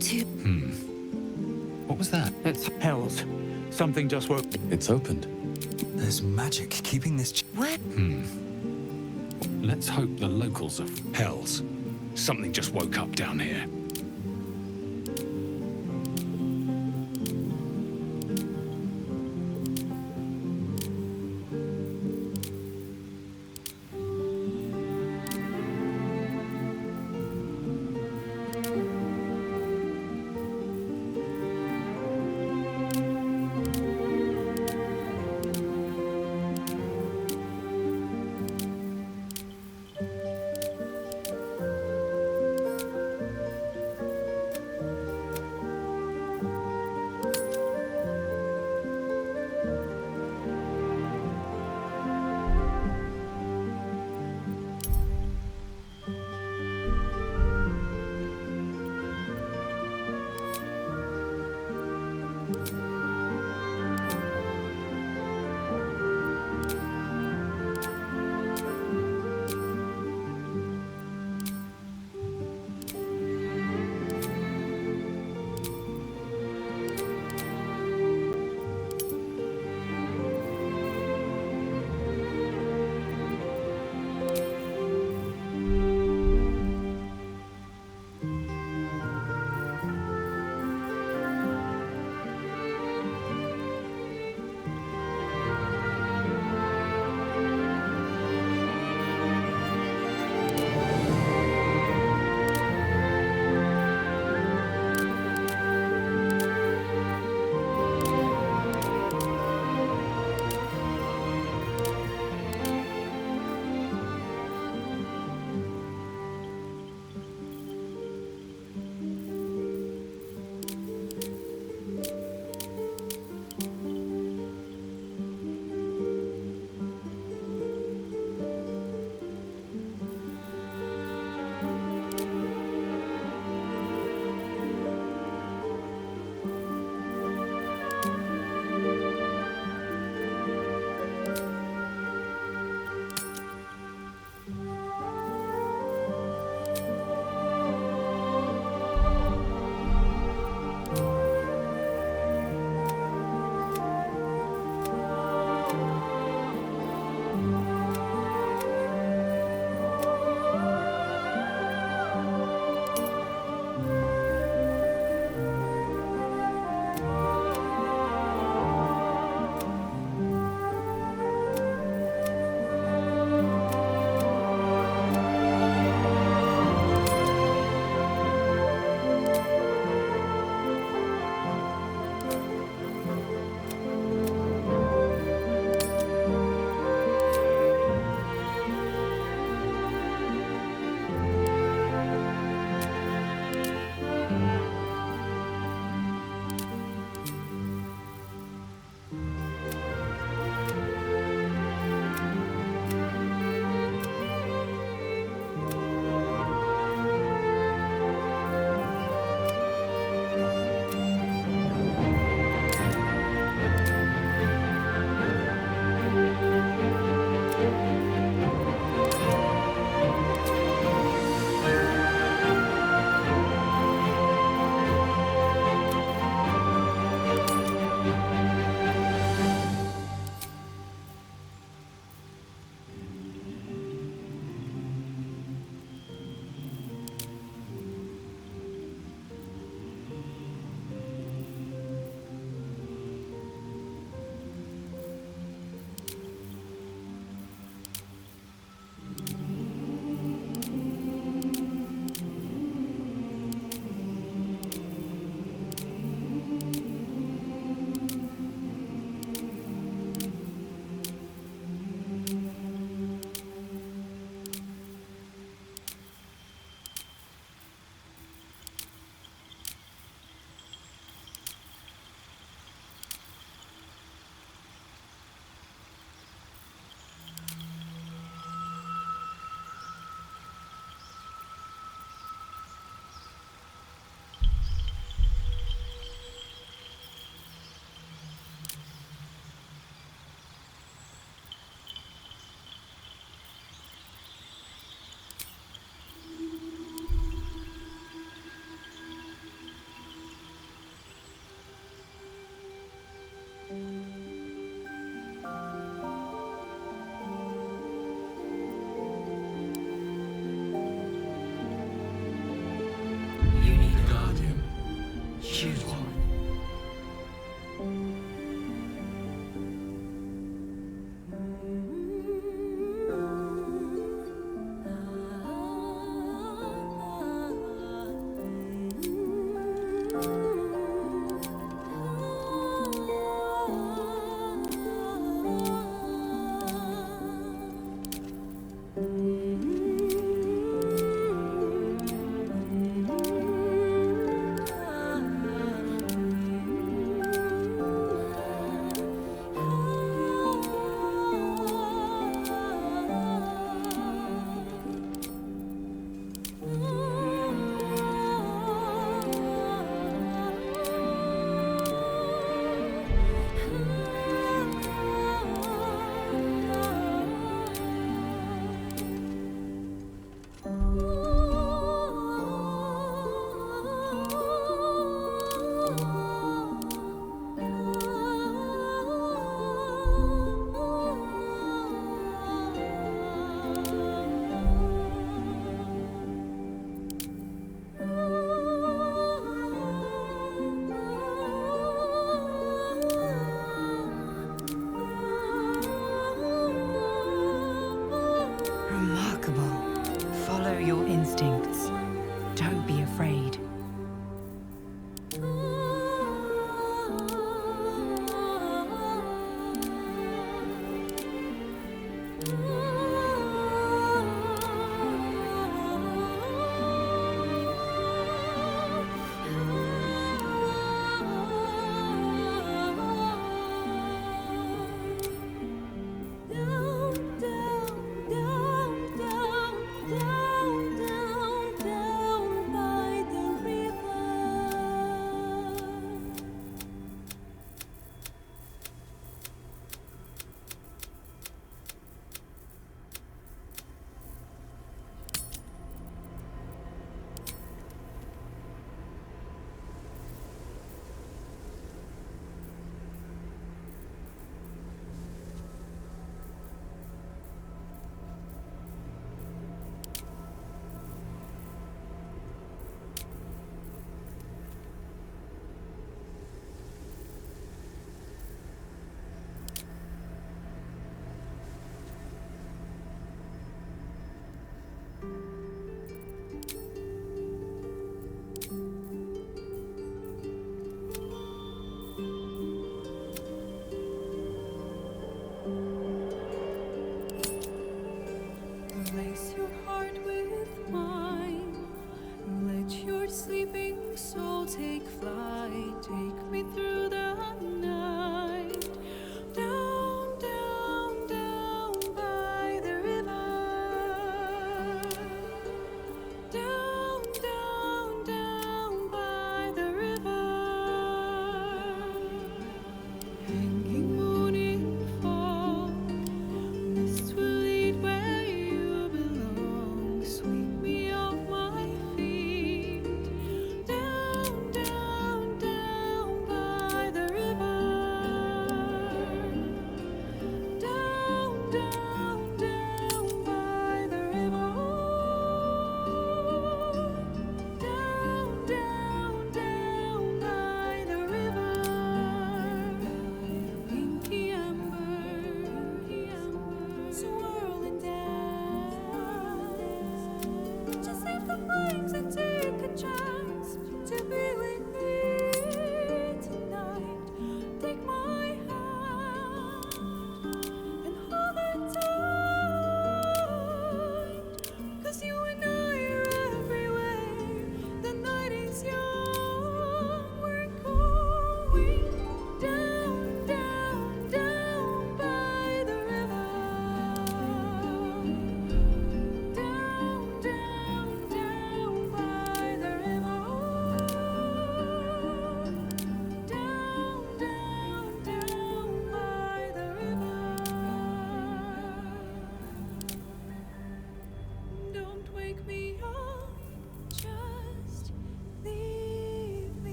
to... What was that? It's Hells. Something just woke. It's opened. There's magic keeping this... What? Let's hope the locals are... Hells. Something just woke up down here.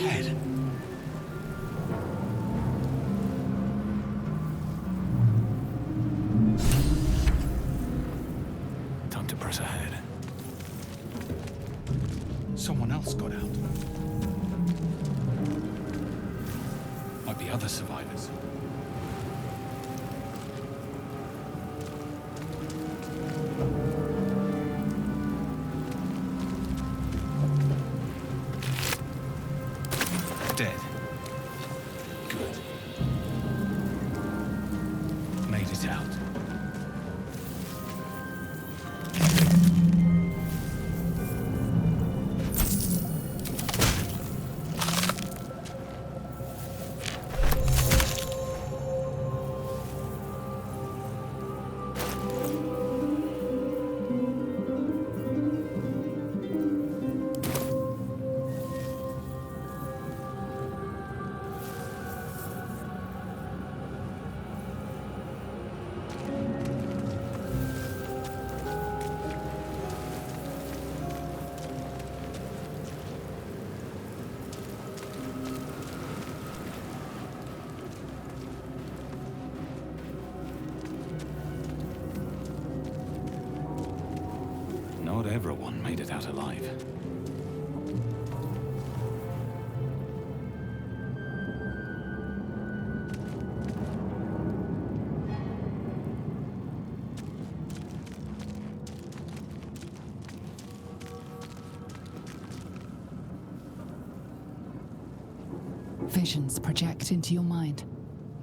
Head. Time to press ahead. Someone else got out. Might be other survivors. Dead. Good. Made it out. Not everyone made it out alive. Visions project into your mind.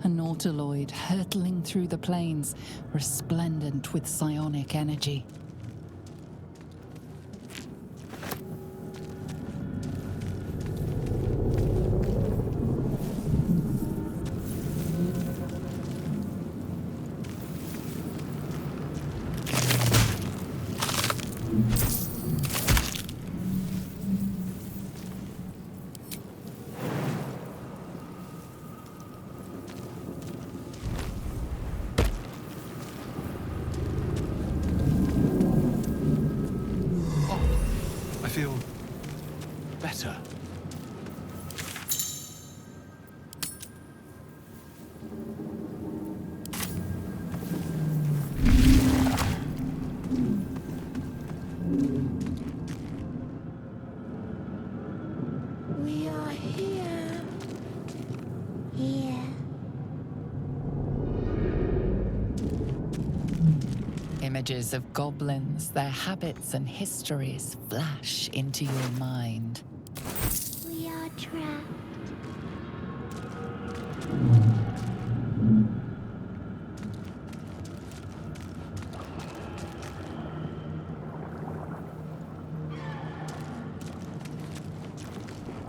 A nautiloid hurtling through the plains, resplendent with psionic energy. I feel better. We are here. Here. Images of goblins, their habits and histories flash into your mind. We are trapped.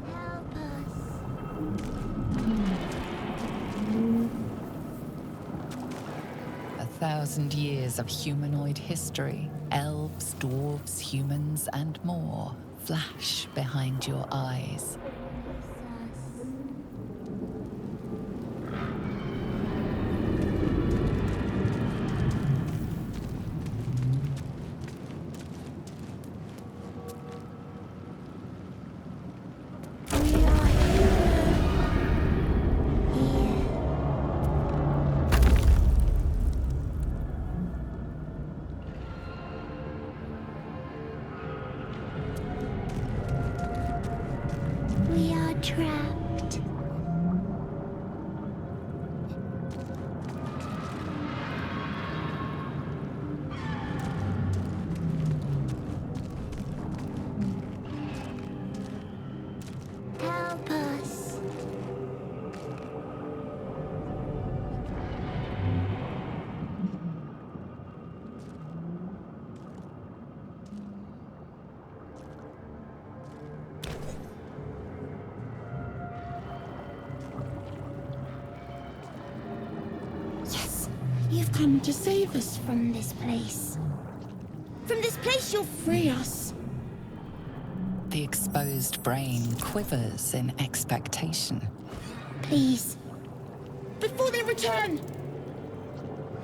Help us. 1,000 years of humanoid history, elves, dwarves, humans, and more flash behind your eyes. We are here. Here. We are trapped. Help us. Yes, you've come to save us from this place. From this place, you'll free us. The exposed brain quivers in expectation. Please. Before they return.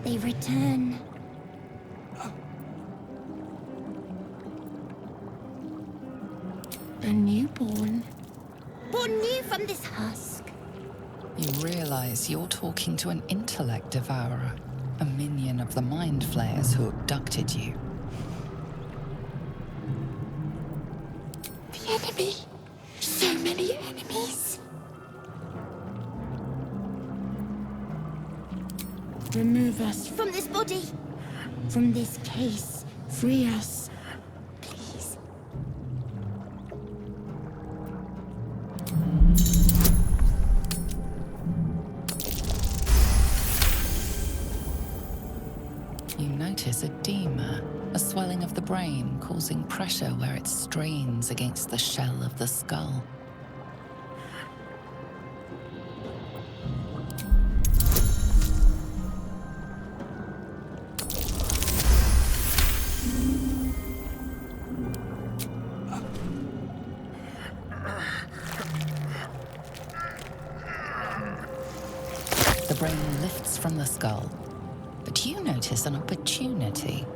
They return. A newborn. born new from this husk. You realize you're talking to an intellect devourer, a minion of the mind flayers who abducted you. The enemy. So many enemies. Remove us from this body. From this case. Free us. Please. You notice edema, a swelling of the brain causing pressure where it strains against the shell of the skull. The brain lifts from the skull, but you notice an opportunity.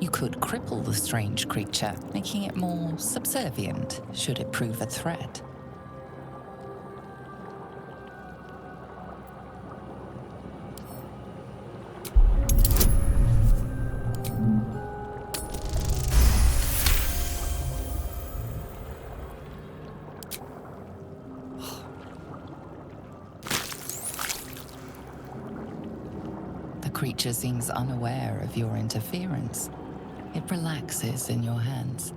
You could cripple the strange creature, making it more subservient, should it prove a threat. The creature seems unaware of your interference. It relaxes in your hands.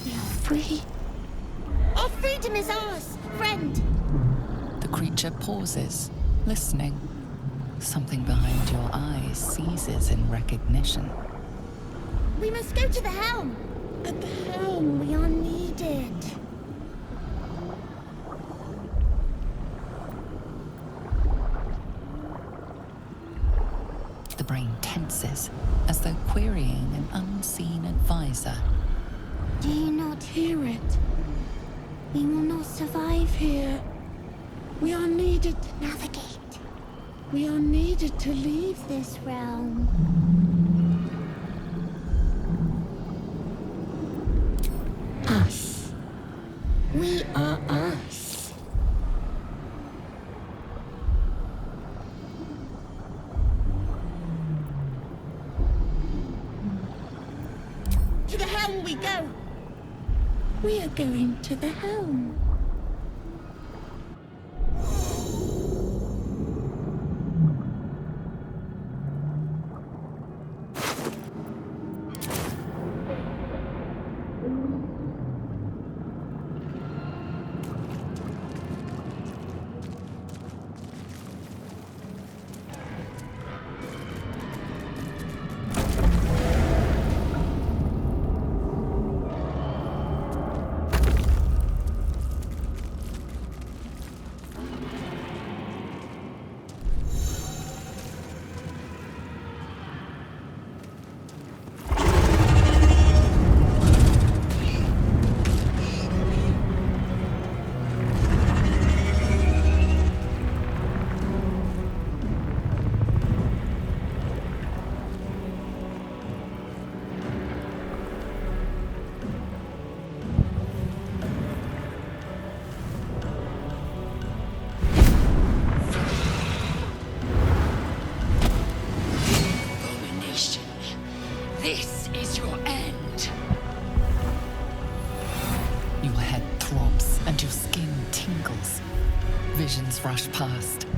We are free. Our freedom is ours, friend. The creature pauses, listening. Something behind your eyes seizes in recognition. We must go to the helm. At the helm, we are needed. The brain tenses, as though querying an unseen advisor. Do you not hear it? We will not survive here. We are needed to navigate. We are needed to leave this realm. Us. We are us. To the helm we go. We are going to the helm. This is your end. Your head throbs and your skin tingles. Visions rush past.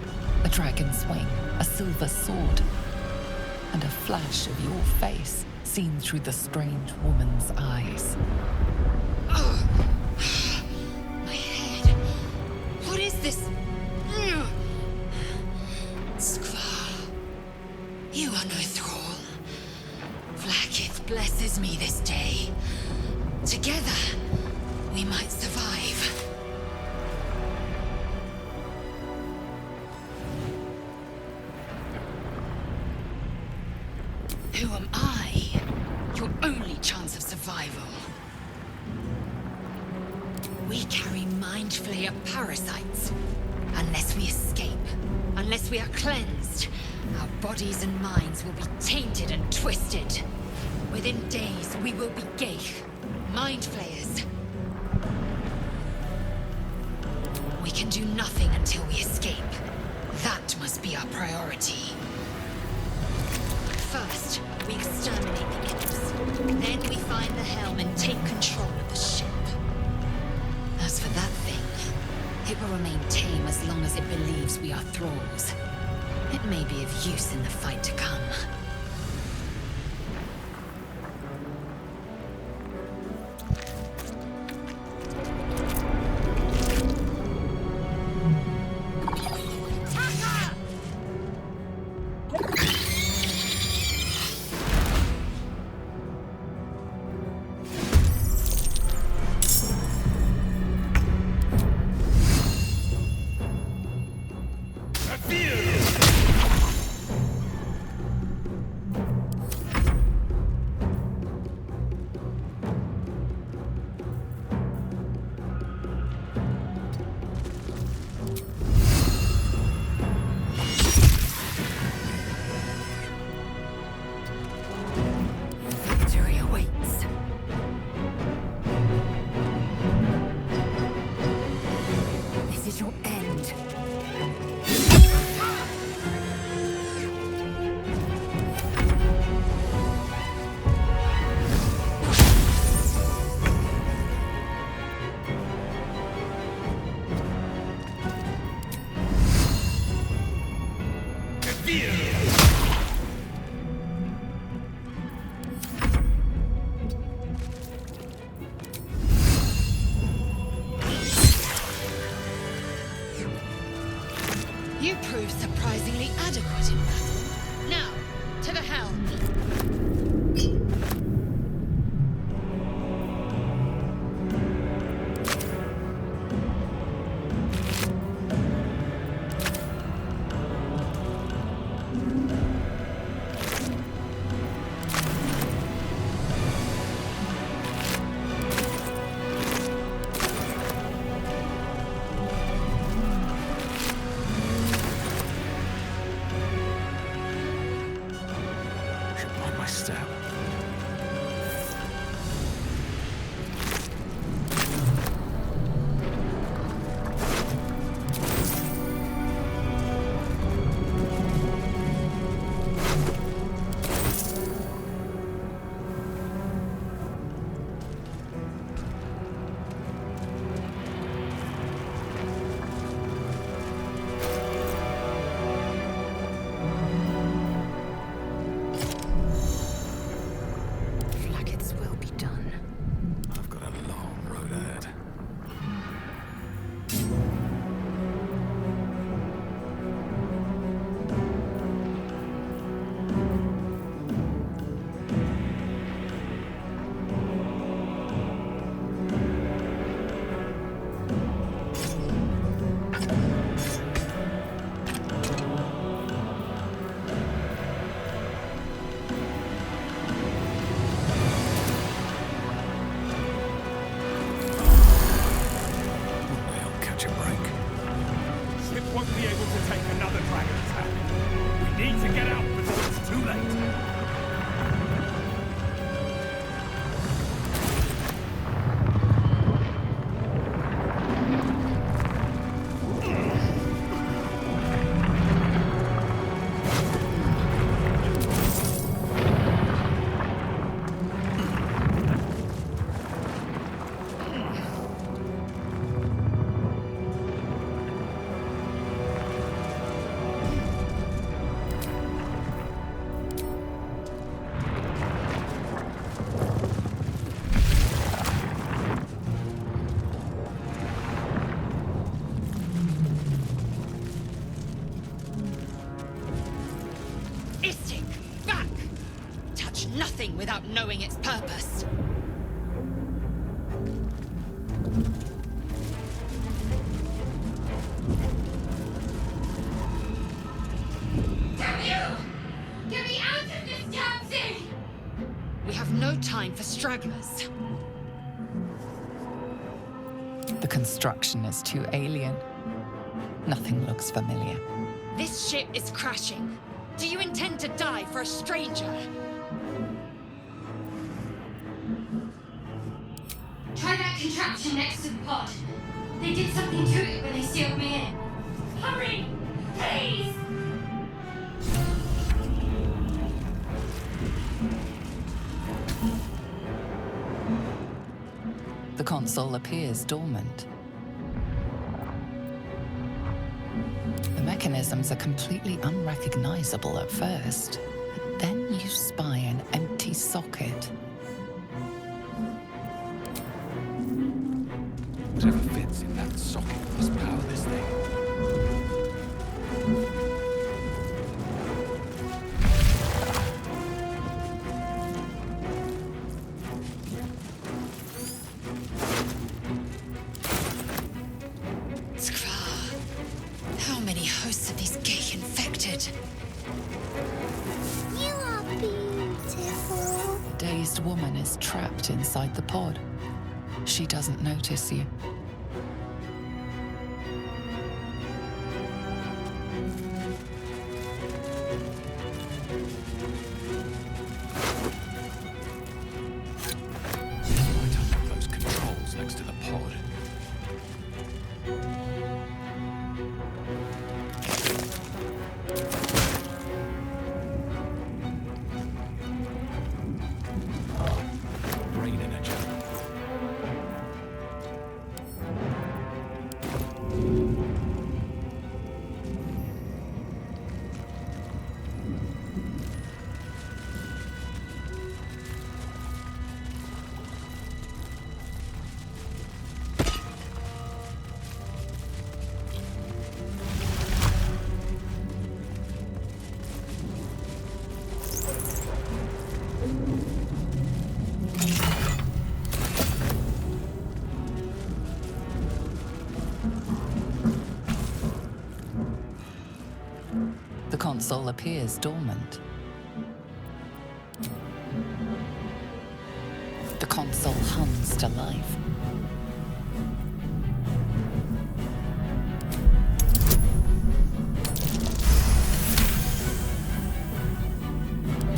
A dragon's wing, a silver sword, and a flash of your face seen through the strange woman's eyes. My head. What is this? Skvar. You are no thrall. Vlaakith blesses me this day. Together, we might survive. Who am I? Your only chance of survival. We carry mind flayer parasites. Unless we escape, unless we are cleansed, Our bodies and minds will be tainted and twisted. Within days, we will be Geich, mind flayers. We can do nothing until we escape. That must be our priority. First, we exterminate the imps. Then we find the helm and take control of the ship. As for that thing, it will remain tame as long as it believes we are thralls. It may be of use in the fight to come. You proved surprisingly adequate in battle. Now, to the helm. Without knowing its purpose. Damn you! Get me out of this damn thing! We have no time for stragglers. The construction is too alien. Nothing looks familiar. This ship is crashing. Do you intend to die for a stranger? Try that contraption next to the pod. They did something to it when they sealed me in. Hurry! Please! The console appears dormant. The mechanisms are completely unrecognizable at first. But then you spy an empty socket. Whatever fits in that socket must power this thing. How many hosts of these gay infected? You are beautiful. The dazed woman is trapped inside the pod. She doesn't notice you. Why don't those controls next to the pod? Brain energy. The console appears dormant. The console hums to life.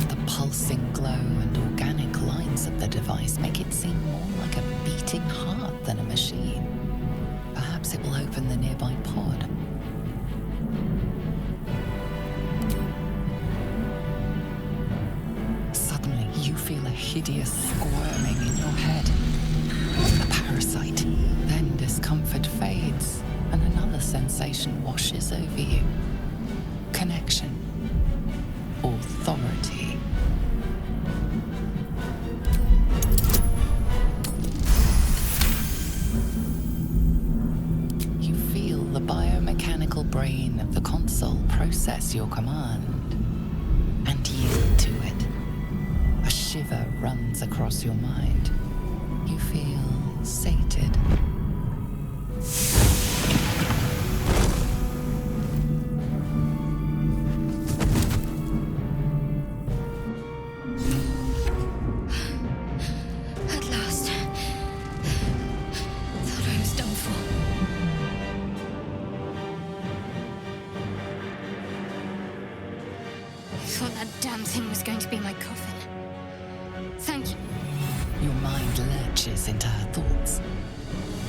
The pulsing glow and organic lines of the device make it seem more like a beating heart than a machine. Perhaps it will open the nearby pod. Suddenly, you feel a hideous squirming in your head. A parasite. Then discomfort fades, and another sensation washes over you. Connection. Authority. You feel the biomechanical brain of the console process your command and yield to it. A shiver runs across your mind. You feel sated. At last. Thought I was done for. I thought that damn thing was going to be my coffin. Thank you. Your mind lurches into her thoughts.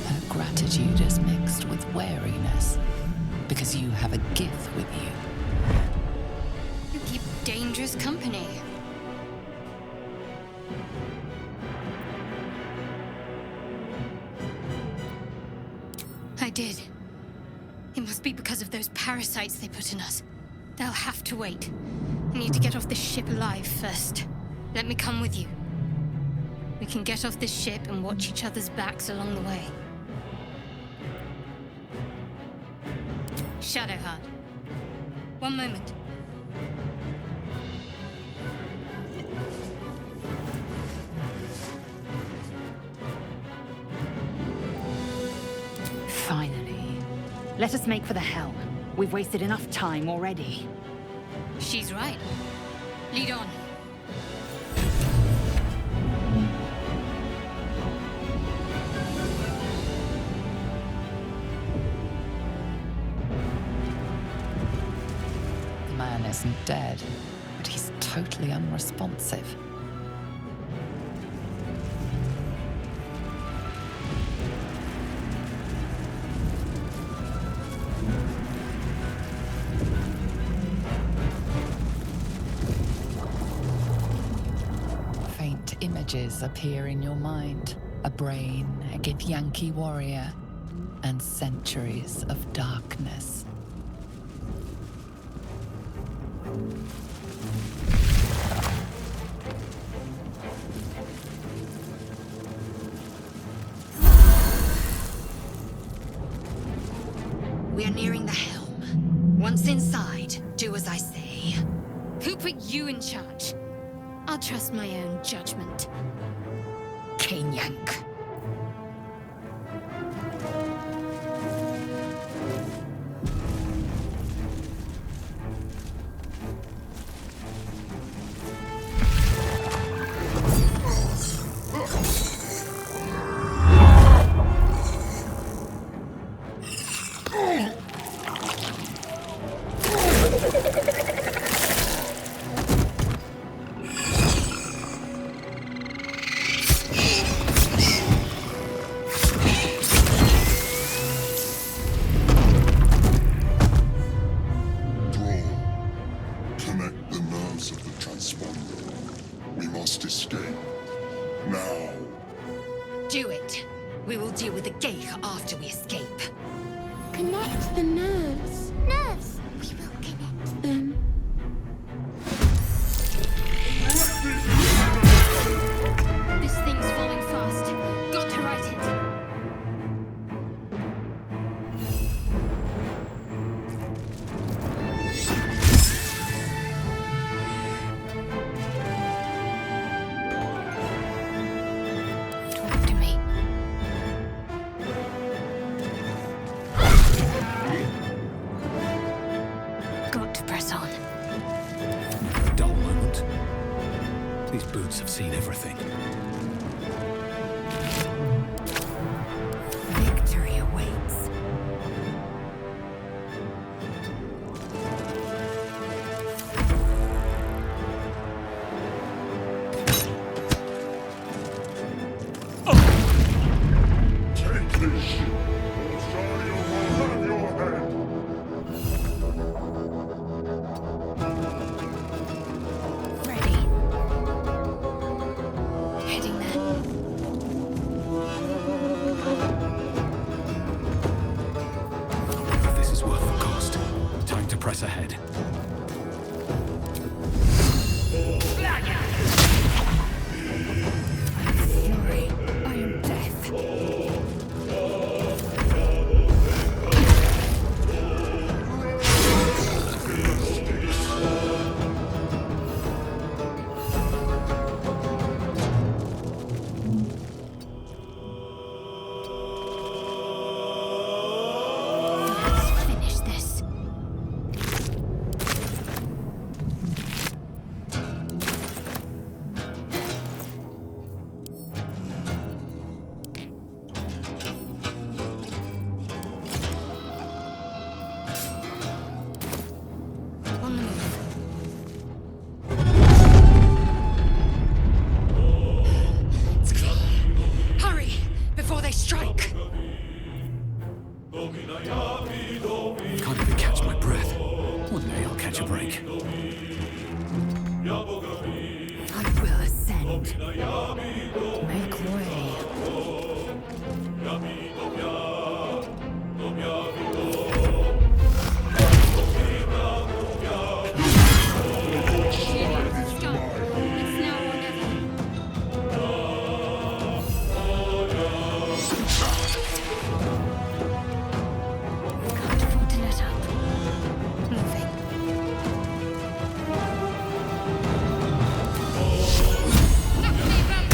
Her gratitude is mixed with wariness, because you have a gift with you. You keep dangerous company. I did. It must be because of those parasites they put in us. They'll have to wait. I need to get off this ship alive first. Let me come with you. We can get off this ship and watch each other's backs along the way. Shadowheart. One moment. Finally. Let us make for the helm. We've wasted enough time already. She's right. Lead on. The man isn't dead, but he's totally unresponsive. Faint images appear in your mind. A brain, a Githyanki warrior, and centuries of darkness. We are nearing the helm. Once inside, do as I say. Who put you in charge? I'll trust my own judgment. Yank. Do it. We will deal with the Geich after we escape. Connect the nerves. Nerves! We will connect them. This thing's falling fast. Got to right it. Talk to me. Got to press on. Never a dull moment. These boots have seen everything. Victory awaits. Take this ship, or Saria will have your head. Ready. Heading there. If this is worth the cost, time to press ahead. Fury. I am death. Let's finish this. On the move. It's clear. Hurry, before they strike. Can't even catch my breath. One day I'll catch a break. I will ascend. Make way. It's gone. It's now or never. Can't afford to let up. Moving. Knock me back.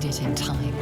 made it in time.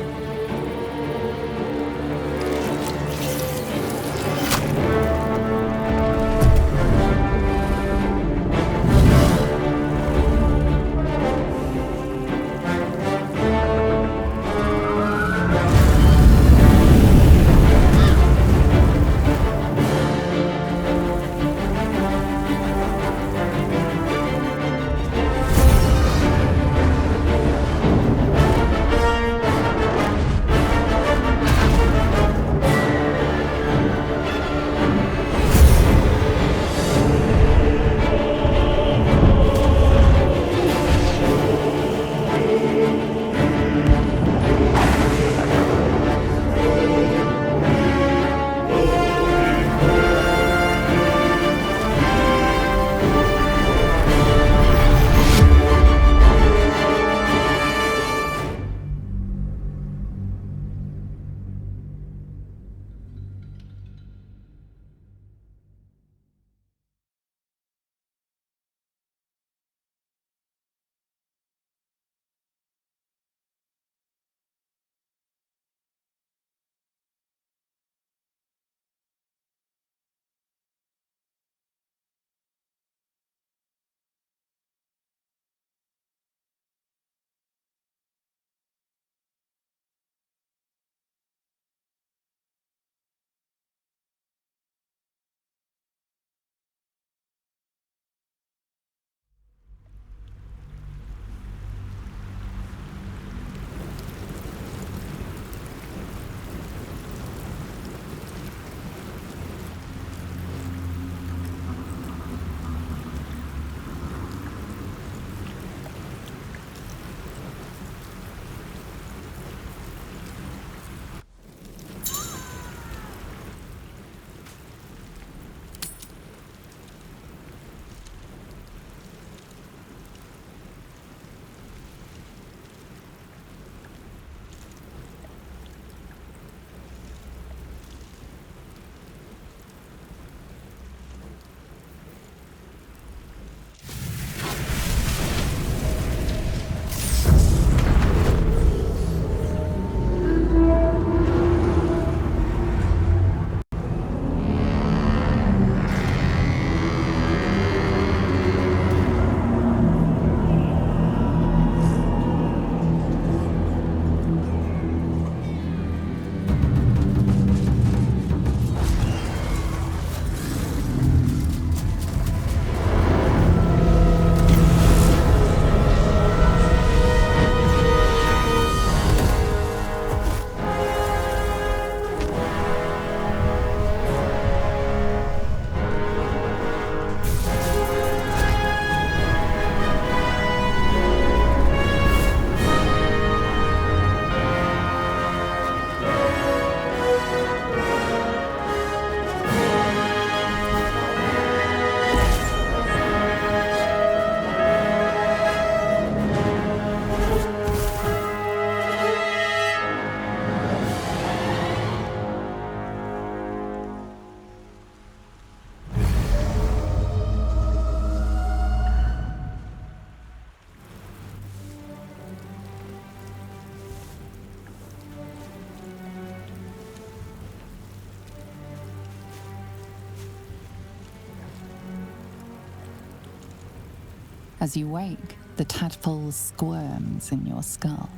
As you wake, the tadpole squirms in your skull.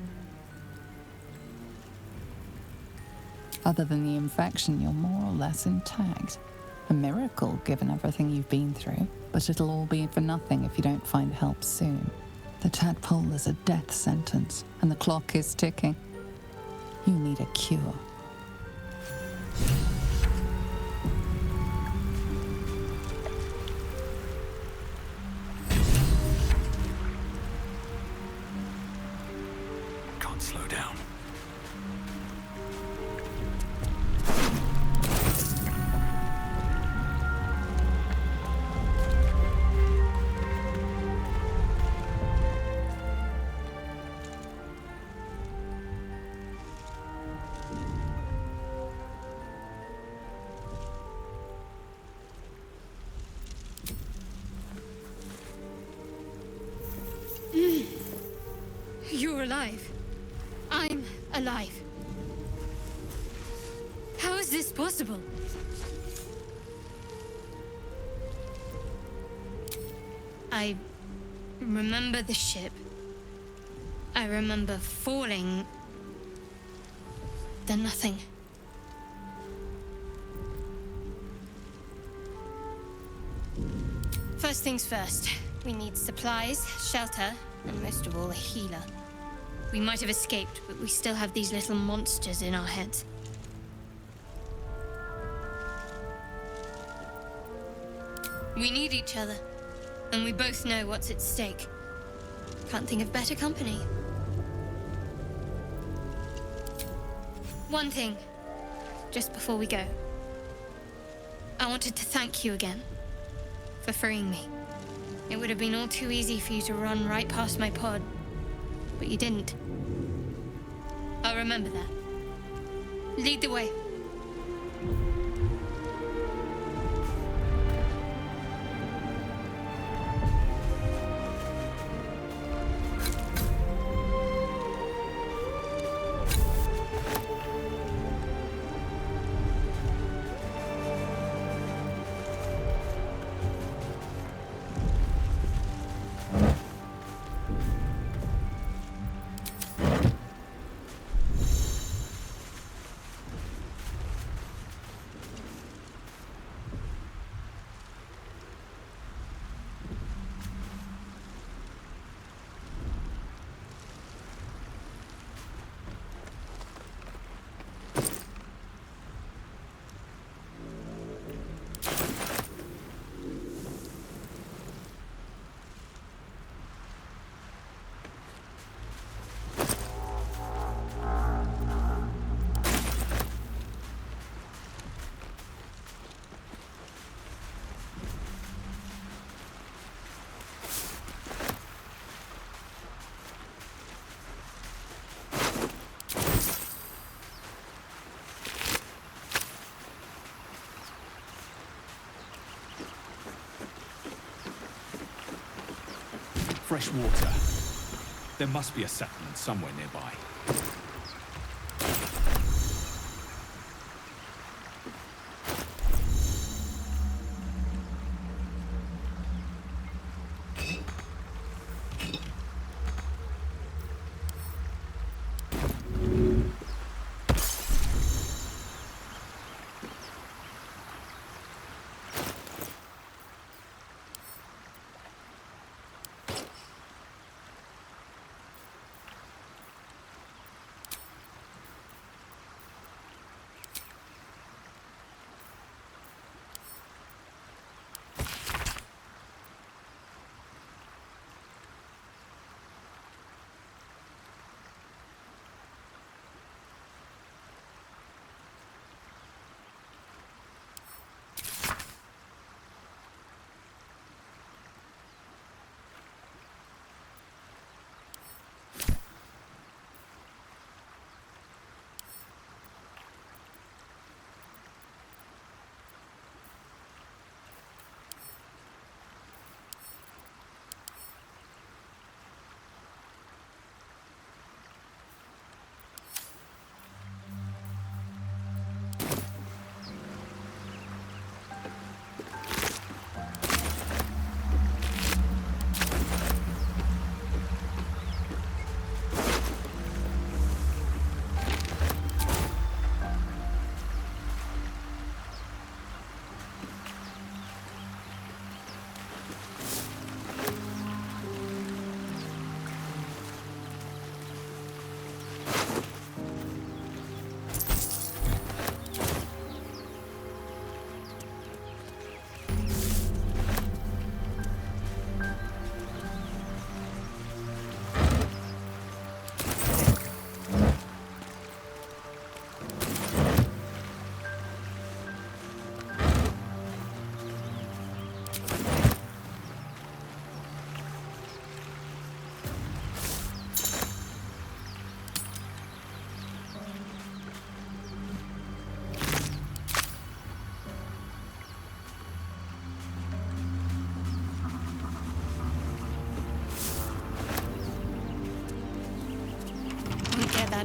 Other than the infection, you're more or less intact. A miracle, given everything you've been through, but it'll all be for nothing if you don't find help soon. The tadpole is a death sentence, and the clock is ticking. You need a cure. Can't slow down. You're alive. I'm alive. How is this possible? I remember the ship. I remember falling. Then nothing. First things first. We need supplies, shelter, and most of all, a healer. We might have escaped, but we still have these little monsters in our heads. We need each other, and we both know what's at stake. Can't think of better company. One thing, just before we go. I wanted to thank you again for freeing me. It would have been all too easy for you to run right past my pod, but you didn't. I'll remember that. Lead the way. Fresh water. There must be a settlement somewhere nearby.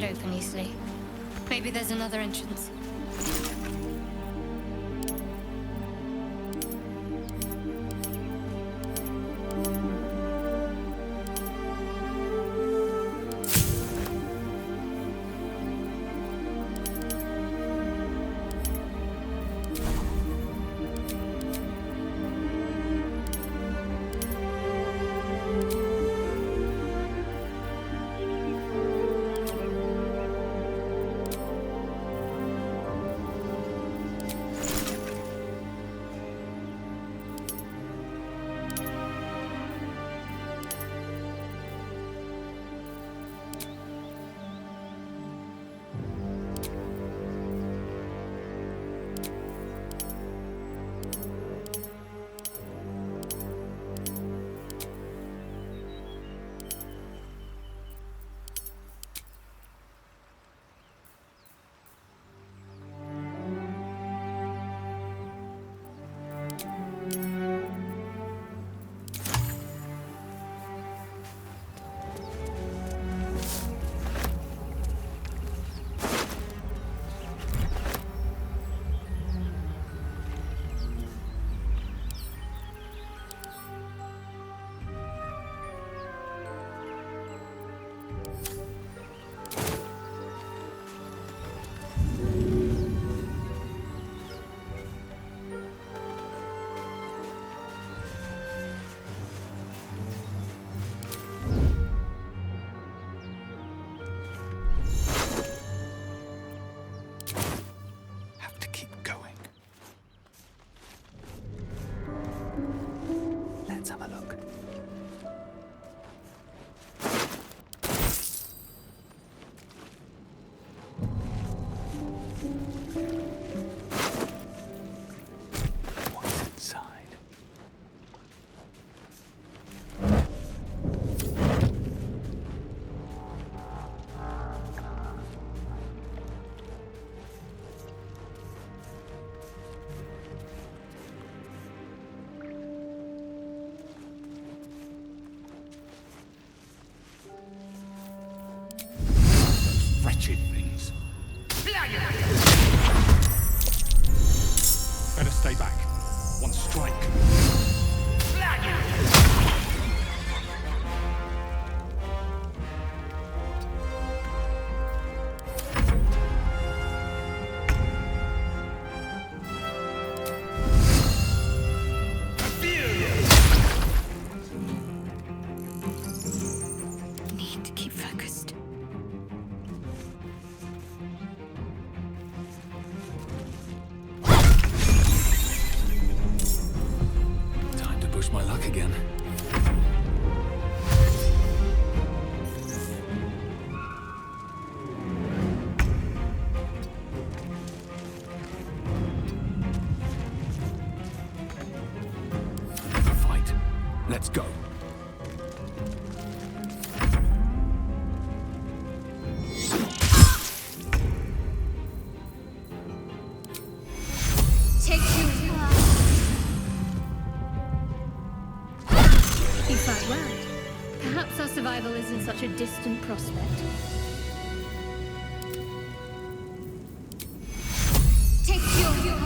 that open easily. Maybe there's another entrance. Wretched things. Better stay back. One strike. Need to keep focused. Time to push my luck again. Fight. Let's go. Take two. You fight well. Perhaps our survival isn't such a distant prospect. Take two.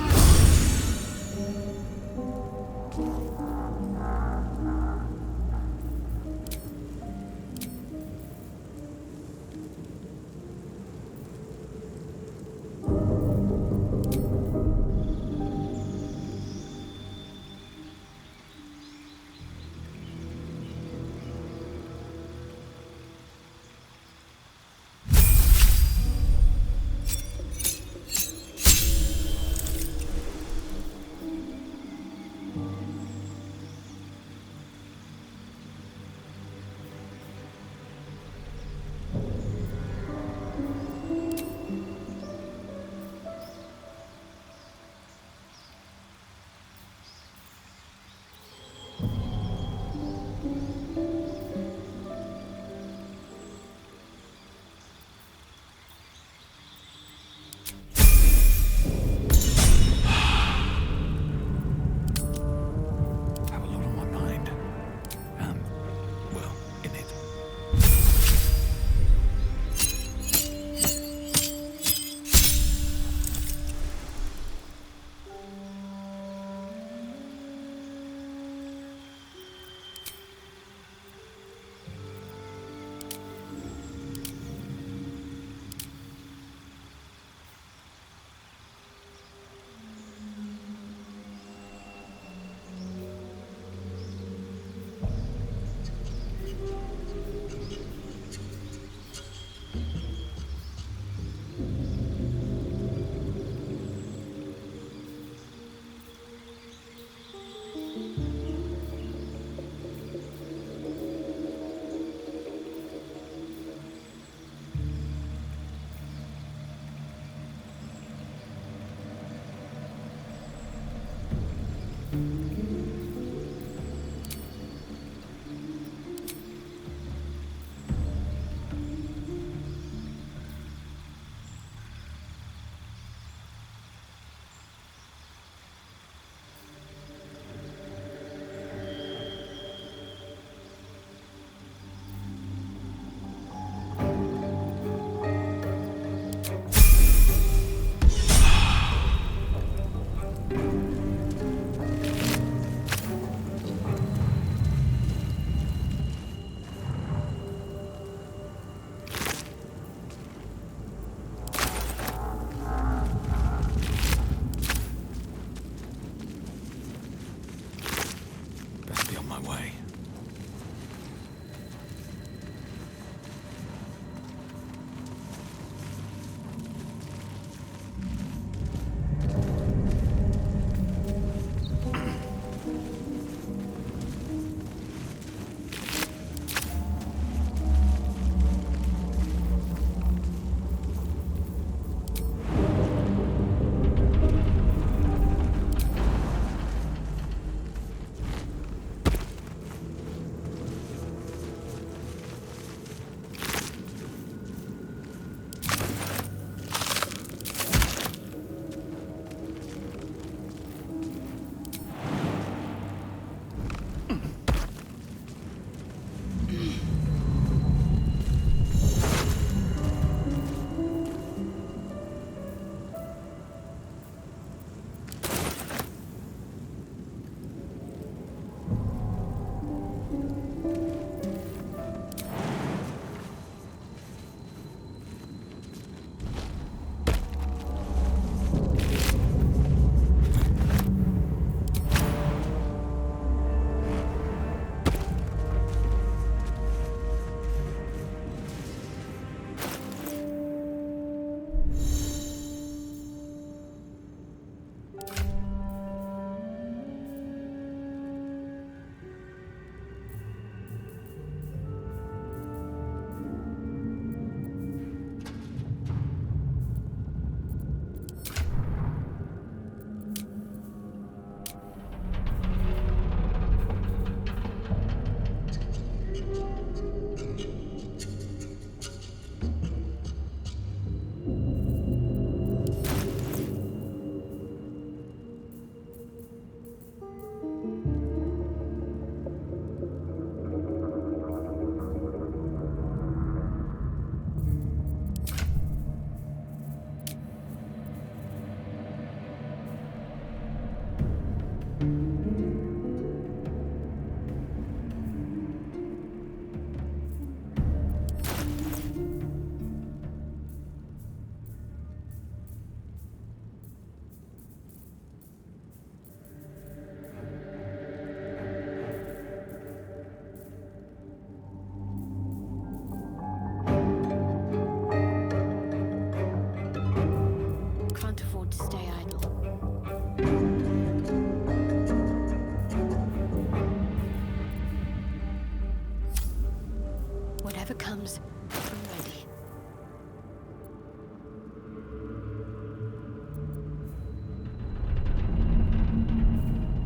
Whatever comes, I'm ready.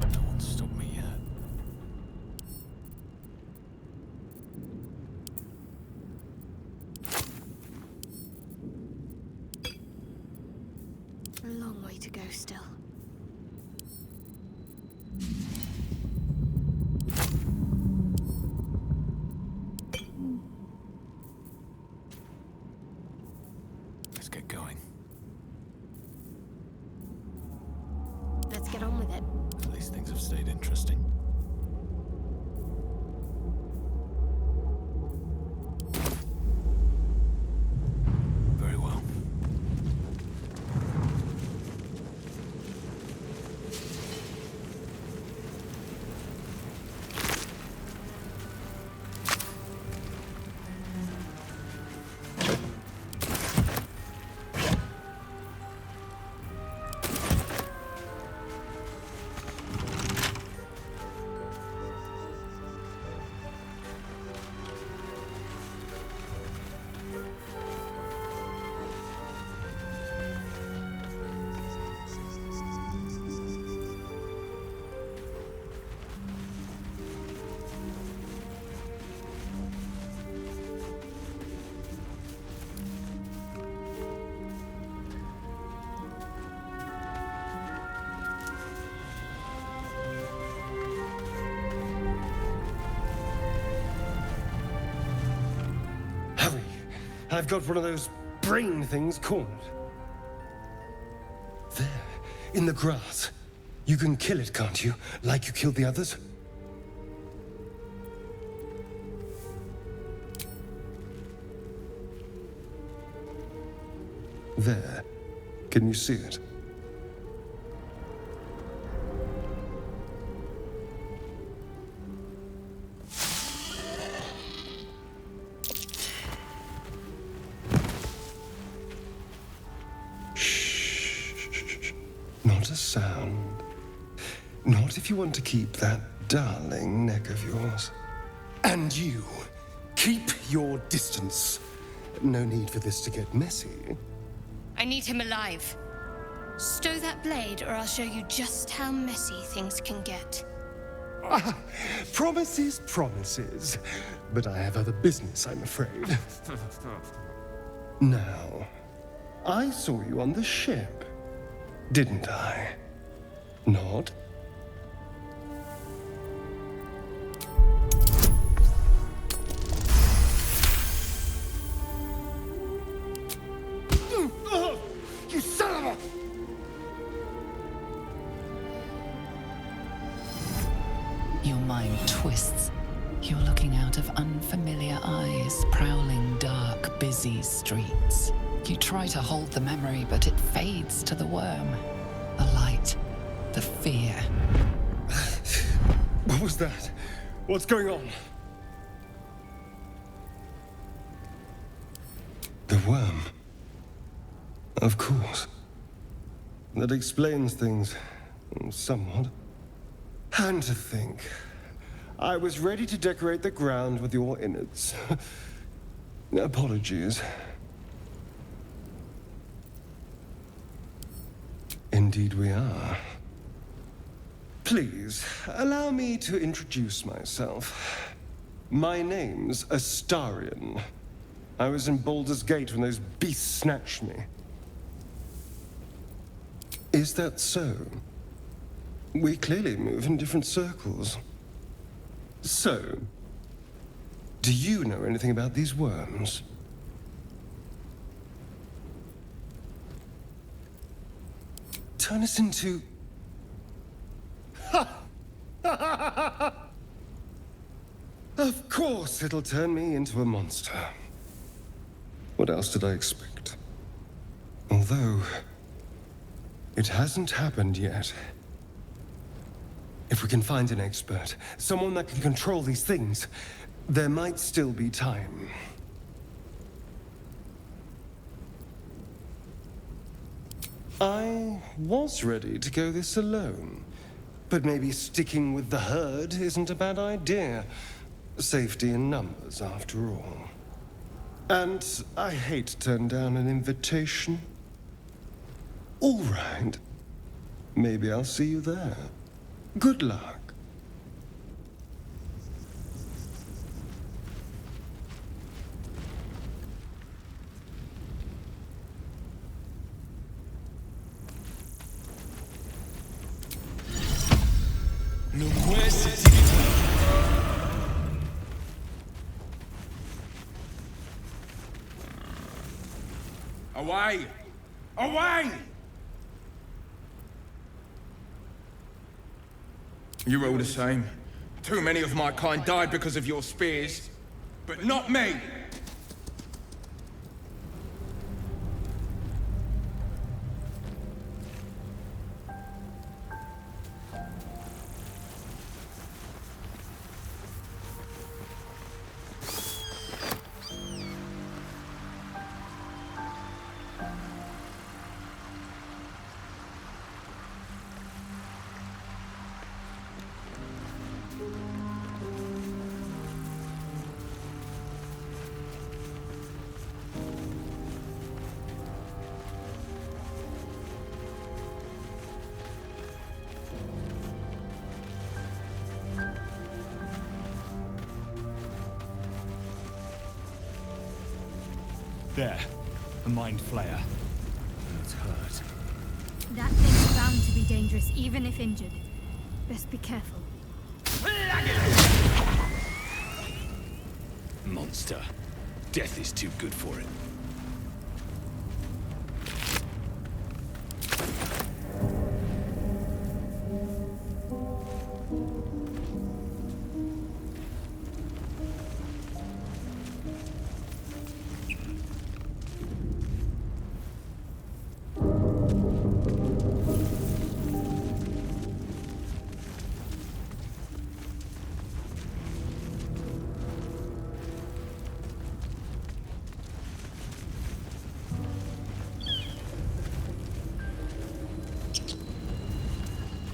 No one stopped me yet. A long way to go still. Let's get going. Let's get on with it. At least things have stayed interesting. Very well. I've got one of those brain things cornered. There, in the grass. You can kill it, can't you? Like you killed the others? There. Can you see it? Not a sound. Not if you want to keep that darling neck of yours. And you, keep your distance. No need for this to get messy. I need him alive. Stow that blade, or I'll show you just how messy things can get. Promises, promises. But I have other business, I'm afraid. Now, I saw you on the ship, didn't I? Not? You son of a... Your mind twists. You're looking out of unfamiliar eyes, prowling dark, busy streets. You try to hold the memory, but it fades to the worm. The light, the fear. What was that? What's going on? The worm. Of course. That explains things somewhat. And to think, I was ready to decorate the ground with your innards. Apologies. Indeed we are. Please, allow me to introduce myself. My name's Astarion. I was in Baldur's Gate when those beasts snatched me. Is that so? We clearly move in different circles. So, do you know anything about these worms? Turn us into... Of course it'll turn me into a monster. What else did I expect? Although, it hasn't happened yet. If we can find an expert, someone that can control these things, there might still be time. I was ready to go this alone. But maybe sticking with the herd isn't a bad idea. Safety in numbers, after all. And I hate to turn down an invitation. All right. Maybe I'll see you there. Good luck. Away! Away! You're all the same. Too many of my kind died because of your spears, but not me! There. A mind flayer. It's hurt. That thing's bound to be dangerous, even if injured. Best be careful. Monster. Death is too good for it.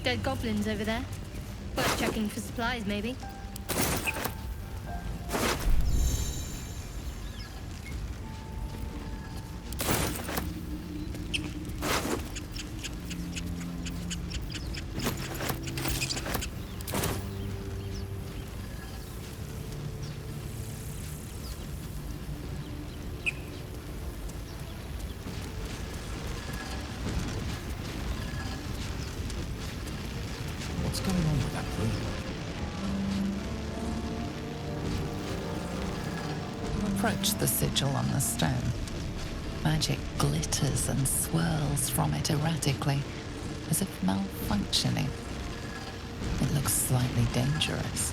Dead goblins over there. Worth checking for supplies, maybe. What's going on with that room? Approach the sigil on the stone. Magic glitters and swirls from it erratically, as if malfunctioning. It looks slightly dangerous.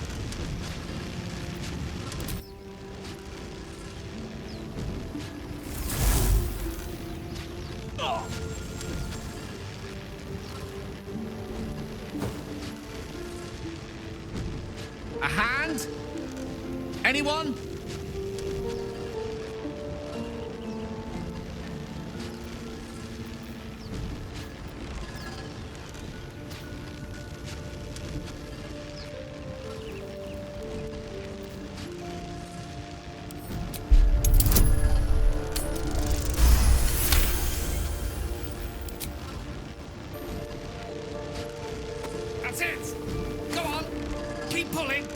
A hand? Anyone? That's it! Go on! Keep pulling!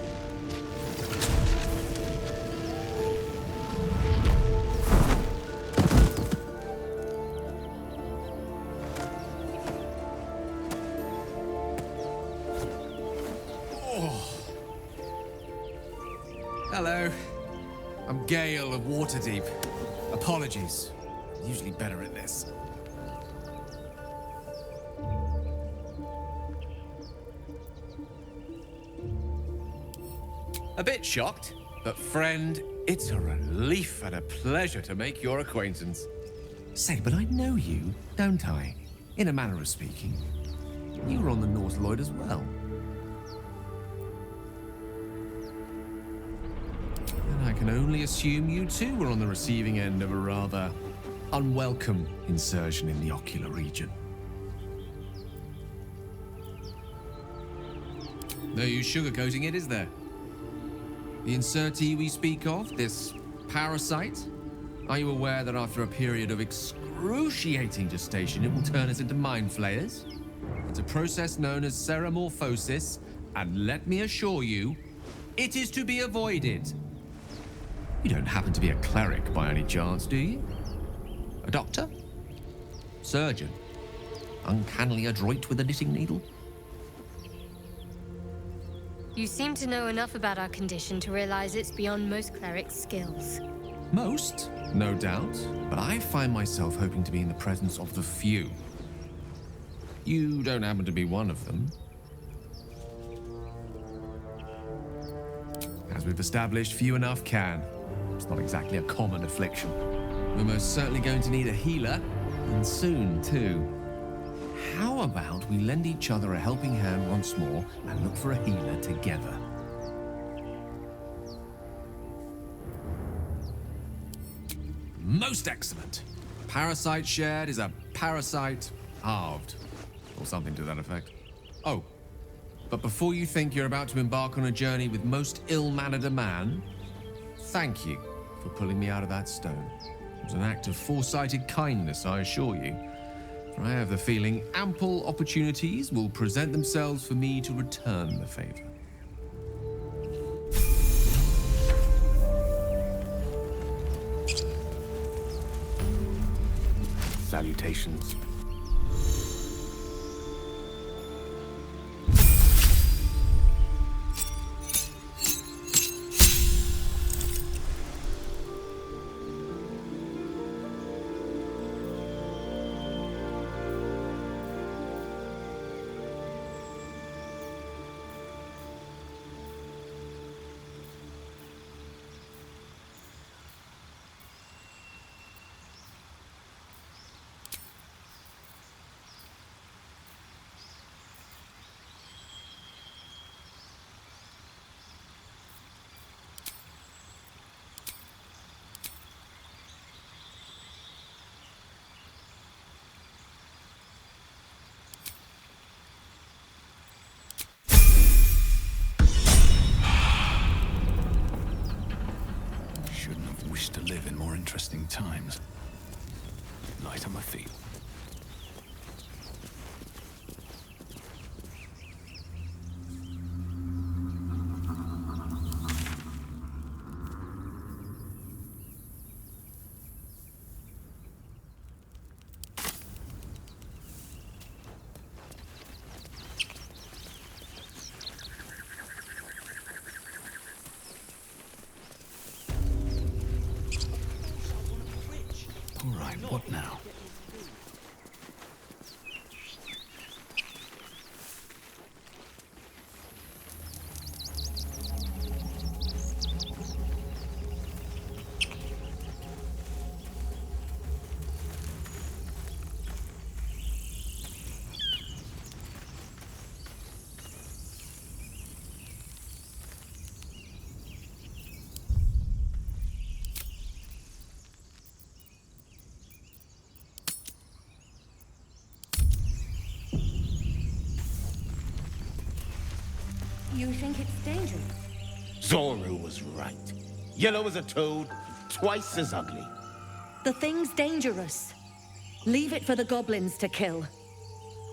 Hello. I'm Gale of Waterdeep. Apologies. I'm usually better at this. A bit shocked, but friend, it's a relief and a pleasure to make your acquaintance. Say, but I know you, don't I? In a manner of speaking. You were on the North Lloyd as well. And I can only assume you too were on the receiving end of a rather unwelcome insertion in the ocular region. No use sugarcoating it, is there? The insertee we speak of, this parasite, are you aware that after a period of excruciating gestation, it will turn us into mind flayers? It's a process known as ceramorphosis, and let me assure you, it is to be avoided. You don't happen to be a cleric by any chance, do you? A doctor? Surgeon? Uncannily adroit with a knitting needle? You seem to know enough about our condition to realize it's beyond most clerics' skills. Most, no doubt, but I find myself hoping to be in the presence of the few. You don't happen to be one of them. As we've established, few enough can. It's not exactly a common affliction. We're most certainly going to need a healer, and soon, too. How about we lend each other a helping hand once more and look for a healer together? Most excellent. Parasite shared is a parasite halved, or something to that effect. Oh, but before you think you're about to embark on a journey with most ill-mannered a man, thank you for pulling me out of that stone. It was an act of foresighted kindness, I assure you. For I have the feeling ample opportunities will present themselves for me to return the favor. Salutations. To live in more interesting times. Light on my feet. What now? You think it's dangerous? Zoru was right. Yellow as a toad, twice as ugly. The thing's dangerous. Leave it for the goblins to kill.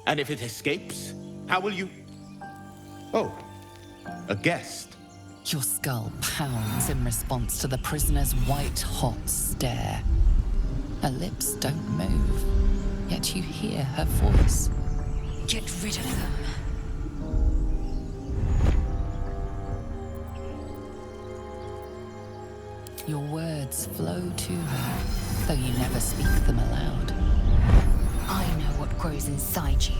And if it escapes, how will you... Oh, a guest. Your skull pounds in response to the prisoner's white-hot stare. Her lips don't move, yet you hear her voice. Get rid of them. Your words flow to her, though you never speak them aloud. I know what grows inside you,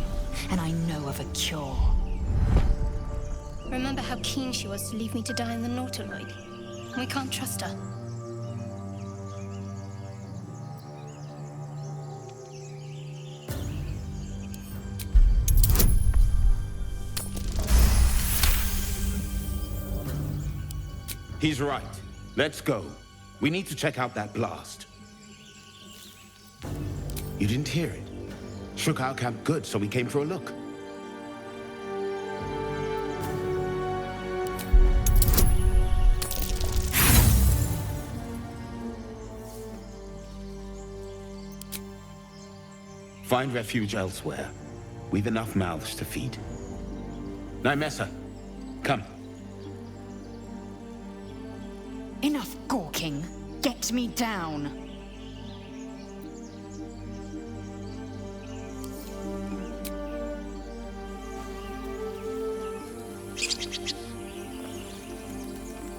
and I know of a cure. Remember how keen she was to leave me to die in the Nautiloid? We can't trust her. He's right. Let's go. We need to check out that blast. You didn't hear it? Shook our camp good, so we came for a look. find refuge elsewhere. We've enough mouths to feed. Nymessa, come. Enough gawking. Get me down.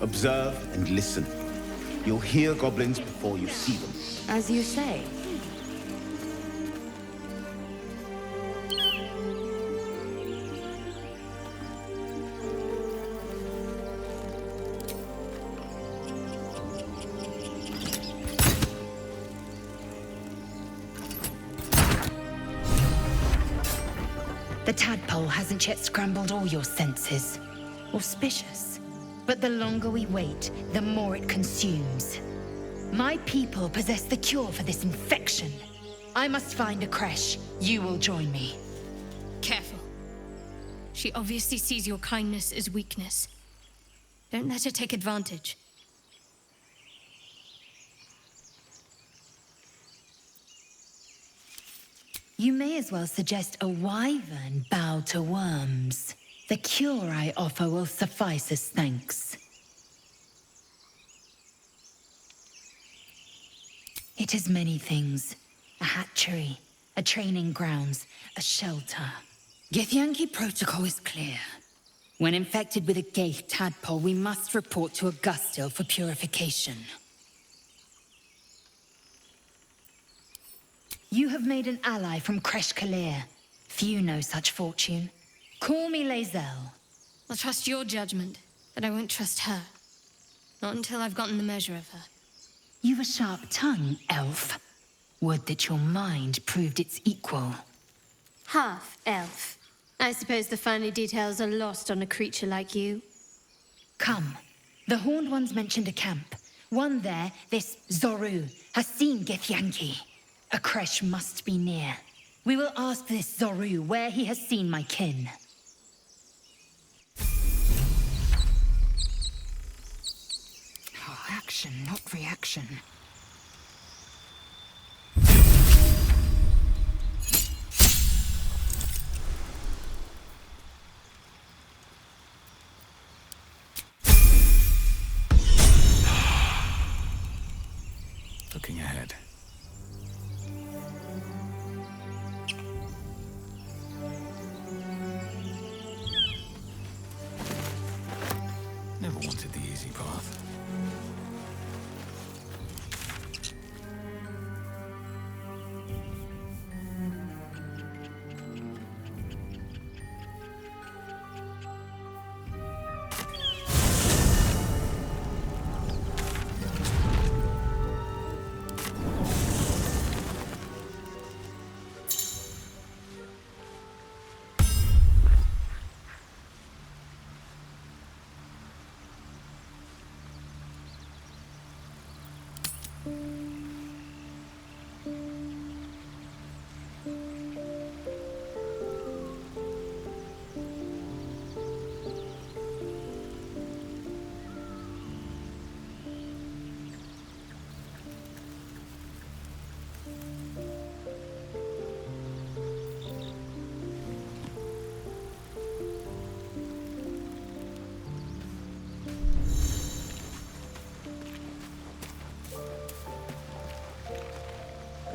Observe and listen. You'll hear goblins before you see them. As you say. The tadpole hasn't yet scrambled all your senses. Auspicious. But the longer we wait, the more it consumes. My people possess the cure for this infection. I must find a creche. You will join me. Careful. She obviously sees your kindness as weakness. Don't let her take advantage. You may as well suggest a wyvern bow to worms. The cure I offer will suffice as thanks. It is many things. A hatchery, a training grounds, a shelter. Githyanki protocol is clear. When infected with a Gaith tadpole, we must report to Augustil for purification. You have made an ally from Kresh Kalir. Few know such fortune. Call me Lae'zel. I'll trust your judgment, but I won't trust her. Not until I've gotten the measure of her. You've a sharp tongue, elf. Would that your mind proved its equal. Half-elf. I suppose the finer details are lost on a creature like you. Come. The Horned Ones mentioned a camp. One there, this Zoru, has seen Githyanki. A creche must be near. We will ask this Zoru where he has seen my kin. Oh, action, not reaction. Looking ahead. Never wanted the easy path.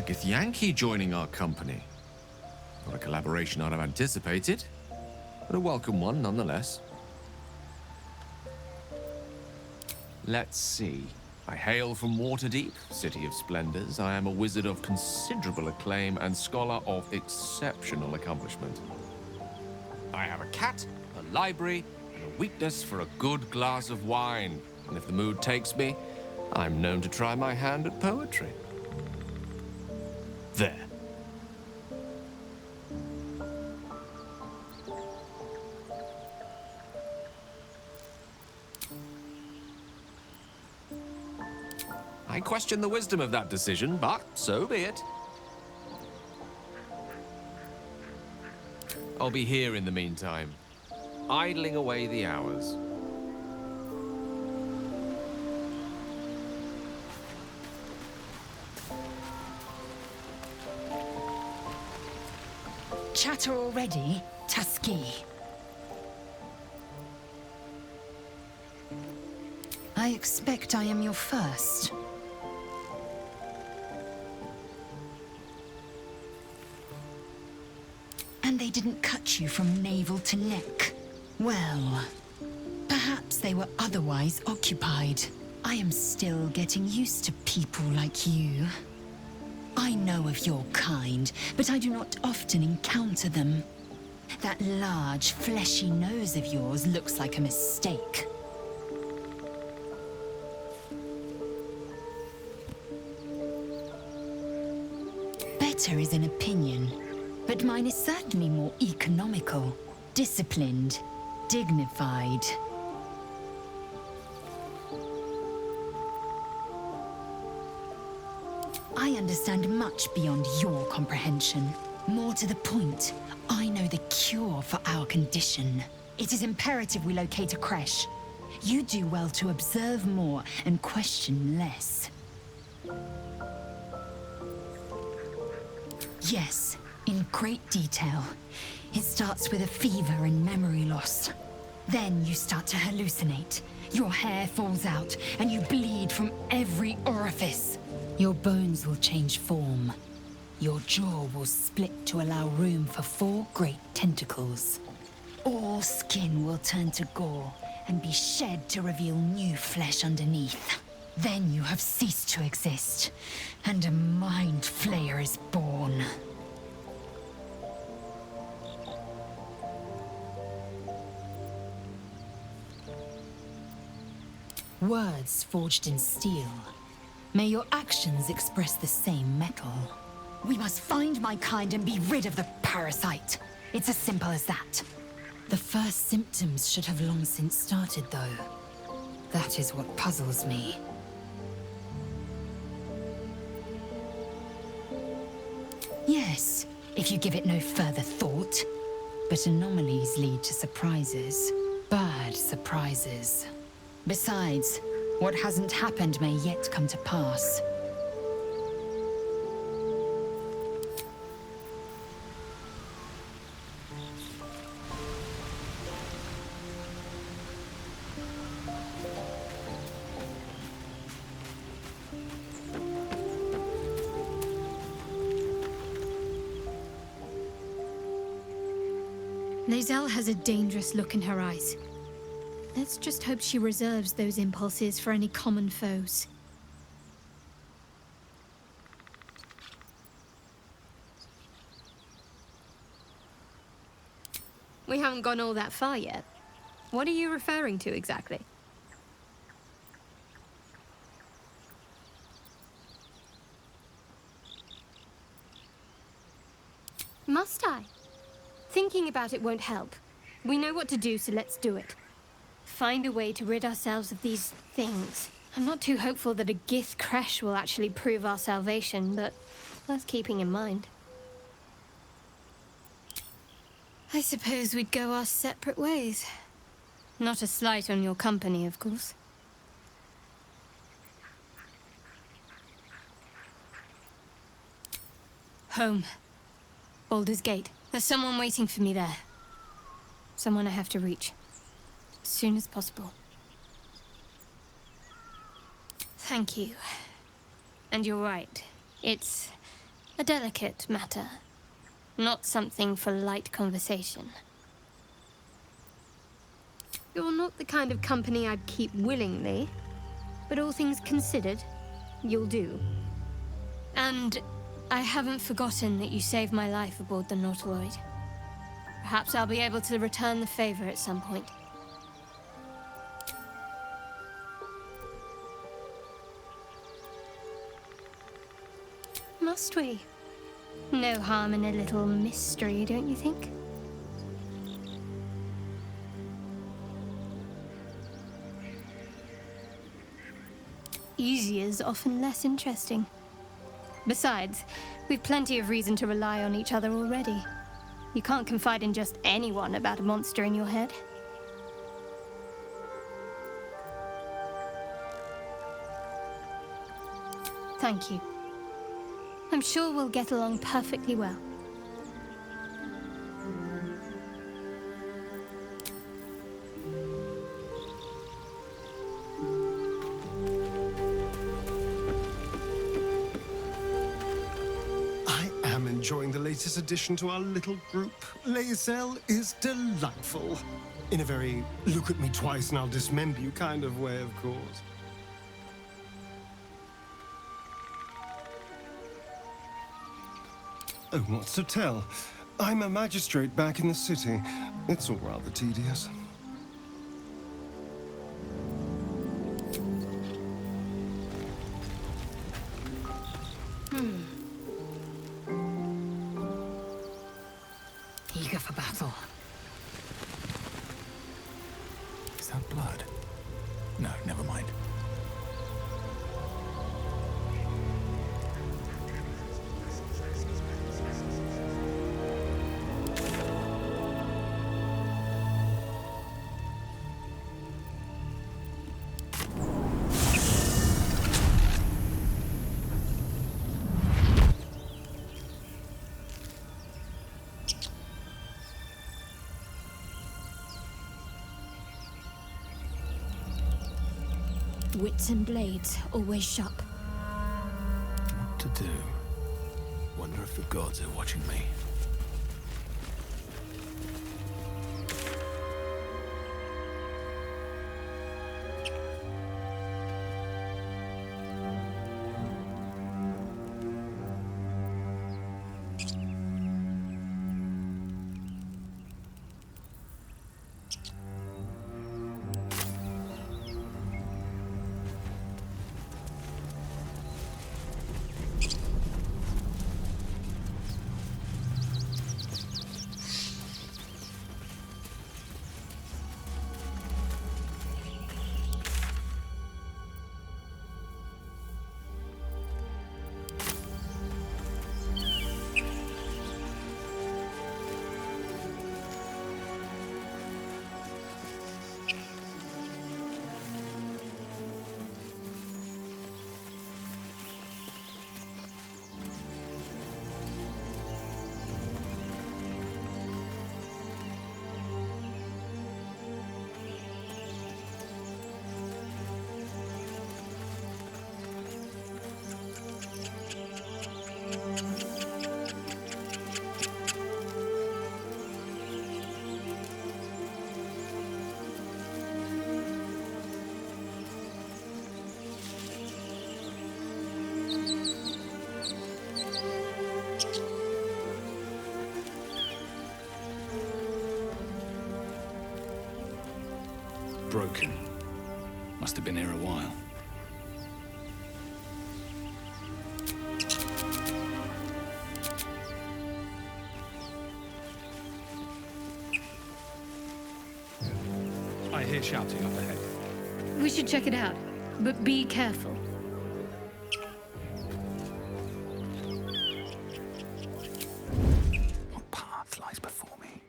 Githyanki joining our company. Not a collaboration I'd have anticipated, but a welcome one nonetheless. Let's see. I hail from Waterdeep, city of splendors. I am a wizard of considerable acclaim and scholar of exceptional accomplishment. I have a cat, a library, and a weakness for a good glass of wine. And if the mood takes me, I'm known to try my hand at poetry. There. I question the wisdom of that decision, but so be it. I'll be here in the meantime, idling away the hours. chatter already, Tusky? I expect I am your first. And they didn't cut you from navel to neck. Well, perhaps they were otherwise occupied. I am still getting used to people like you. I know of your kind, but I do not often encounter them. That large, fleshy nose of yours looks like a mistake. Better is an opinion, but mine is certainly more economical, disciplined, dignified. I understand much beyond your comprehension. More to the point, I know the cure for our condition. It is imperative we locate a creche. You do well to observe more and question less. Yes, in great detail. It starts with a fever and memory loss. Then you start to hallucinate. Your hair falls out, and you bleed from every orifice. Your bones will change form. Your jaw will split to allow room for 4 great tentacles. All skin will turn to gore and be shed to reveal new flesh underneath. Then you have ceased to exist, and a mind flayer is born. Words forged in steel. May your actions express the same metal. We must find my kind and be rid of the parasite. It's as simple as that. The first symptoms should have long since started, though. That is what puzzles me. Yes, if you give it no further thought. But anomalies lead to surprises. Bad surprises. Besides, what hasn't happened may yet come to pass. Lae'zel has a dangerous look in her eyes. Let's just hope she reserves those impulses for any common foes. We haven't gone all that far yet. What are you referring to exactly? Must I? Thinking about it won't help. We know what to do, so let's do it. Find a way to rid ourselves of these things. I'm not too hopeful that a Gith creche will actually prove our salvation, but worth keeping in mind. I suppose we'd go our separate ways. Not a slight on your company, of course. Home. Baldur's Gate. There's someone waiting for me there. Someone I have to reach. As soon as possible. Thank you. And you're right. It's a delicate matter. Not something for light conversation. You're not the kind of company I'd keep willingly, but all things considered, you'll do. And I haven't forgotten that you saved my life aboard the Nautiloid. Perhaps I'll be able to return the favor at some point. Must we? No harm in a little mystery, don't you think? Easier's often less interesting. Besides, we've plenty of reason to rely on each other already. You can't confide in just anyone about a monster in your head. Thank you. I'm sure we'll get along perfectly well. enjoying the latest addition to our little group. Lae'zel is delightful. In a very look at me twice and I'll dismember you kind of way, of course. Oh, what's to tell? I'm a magistrate back in the city. It's all rather tedious. Eager for battle. Is that blood? No, never mind. Wits and blades, always sharp. What to do? Wonder if the gods are watching me. Broken. Must have been here a while. I hear shouting up ahead. We should check it out, but be careful. What path lies before me?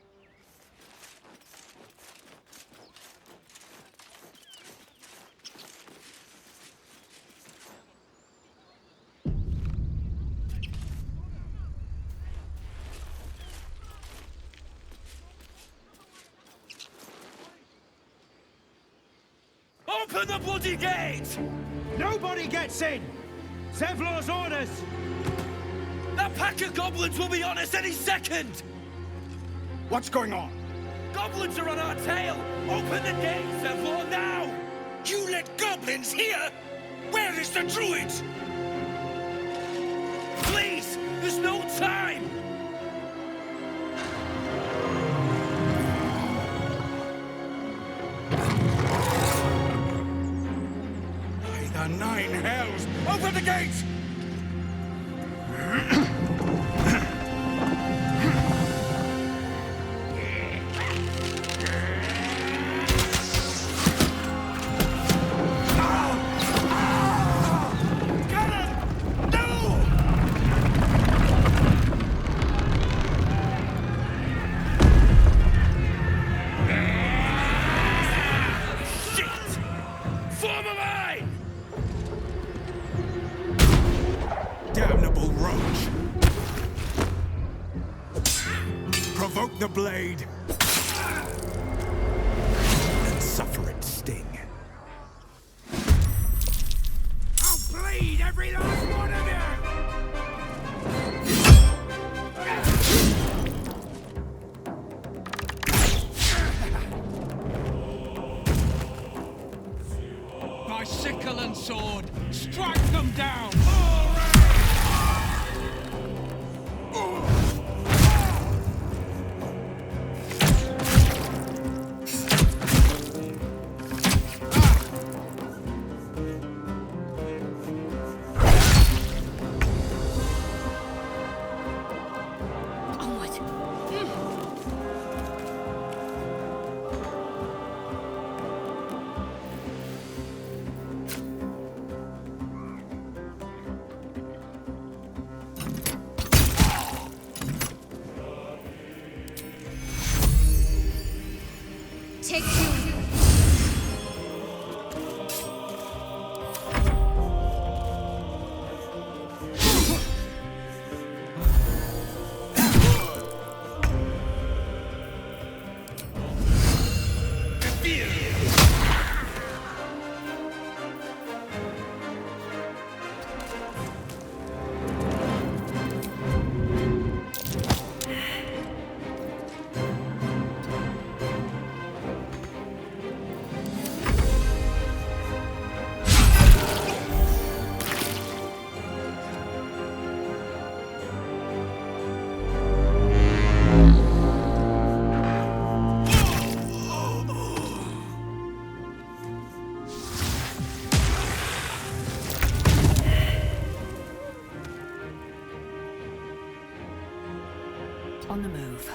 Open the bloody gate! Nobody gets in! Zevlor's orders! That pack of goblins will be on us any second! What's going on? Goblins are on our tail! Open the gate, Zevlor, now! You let goblins here? Where is the Druide? Please! There's no time! By the nine hells! Open the gates! The blade and suffer its sting. I'll bleed every last one of you! protect you. On the move.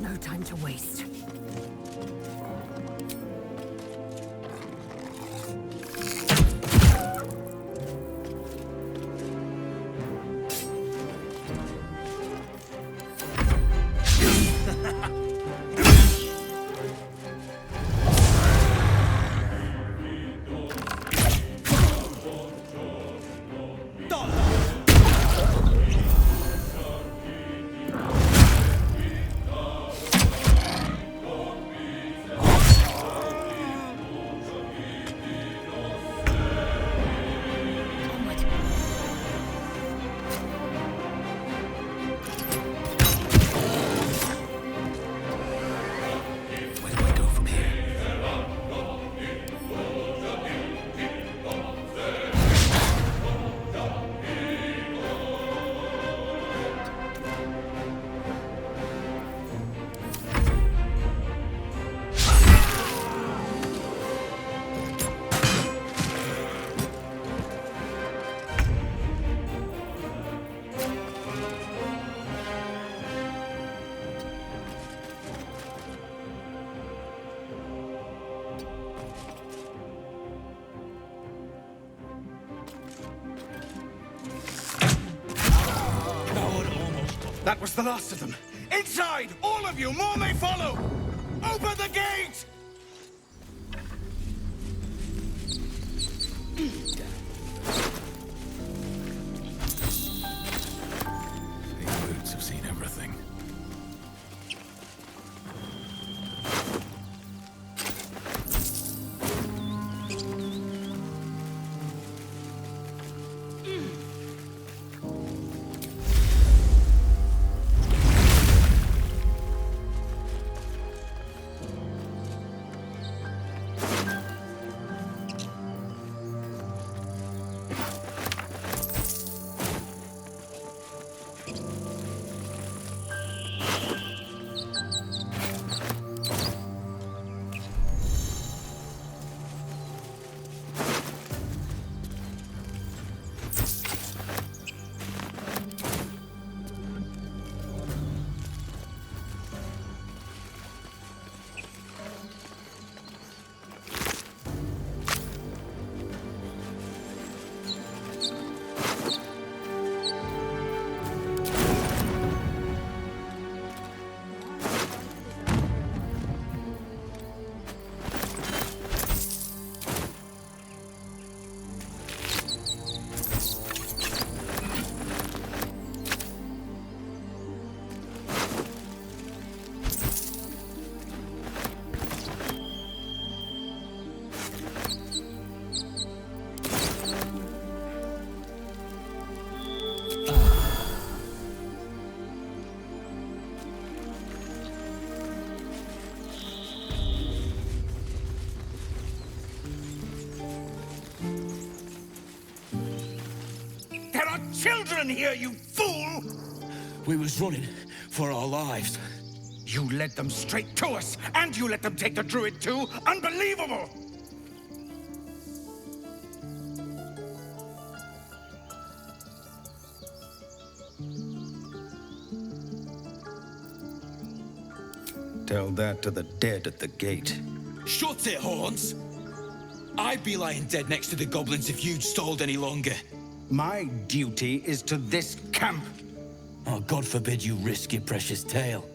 No time to waste. That was the last of them. Inside! All of you! More may follow! Open the gate! These boots have seen everything. children here, you fool! We was running for our lives. You led them straight to us, and you let them take the Druid too? Unbelievable! Tell that to the dead at the gate. Shut it, Horns! I'd be lying dead next to the goblins if you'd stalled any longer. My duty is to this camp. Oh, God forbid you risk your precious tail.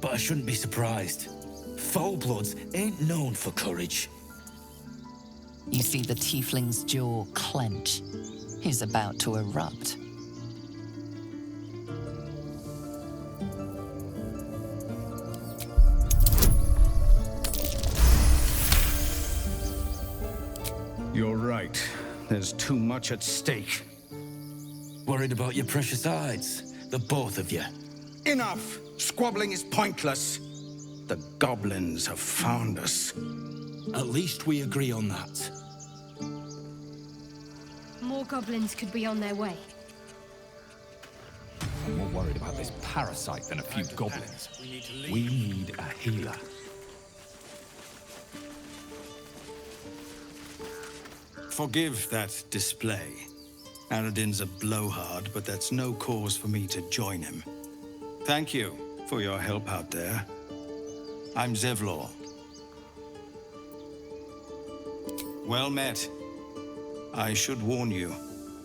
But I shouldn't be surprised. Foul-bloods ain't known for courage. You see the tiefling's jaw clench. He's about to erupt. You're right. There's too much at stake. Worried about your precious hides, the both of you. Enough! Squabbling is pointless. The goblins have found us. At least we agree on that. More goblins could be on their way. I'm more worried about this parasite than a few goblins. We need a healer. Forgive that display. Aradin's a blowhard, but that's no cause for me to join him. Thank you for your help out there. I'm Zevlor. Well met. I should warn you,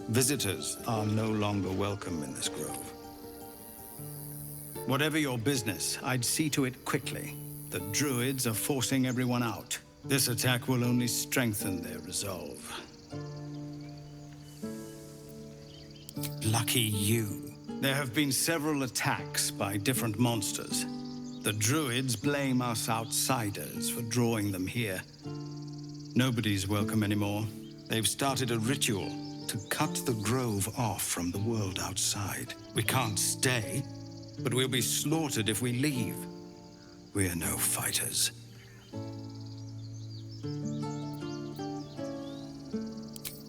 visitors are no longer welcome in this grove. Whatever your business, I'd see to it quickly. The Druids are forcing everyone out. This attack will only strengthen their resolve. Lucky you. There have been several attacks by different monsters. The Druids blame us outsiders for drawing them here. Nobody's welcome anymore. They've started a ritual to cut the grove off from the world outside. We can't stay, but we'll be slaughtered if we leave. We're no fighters.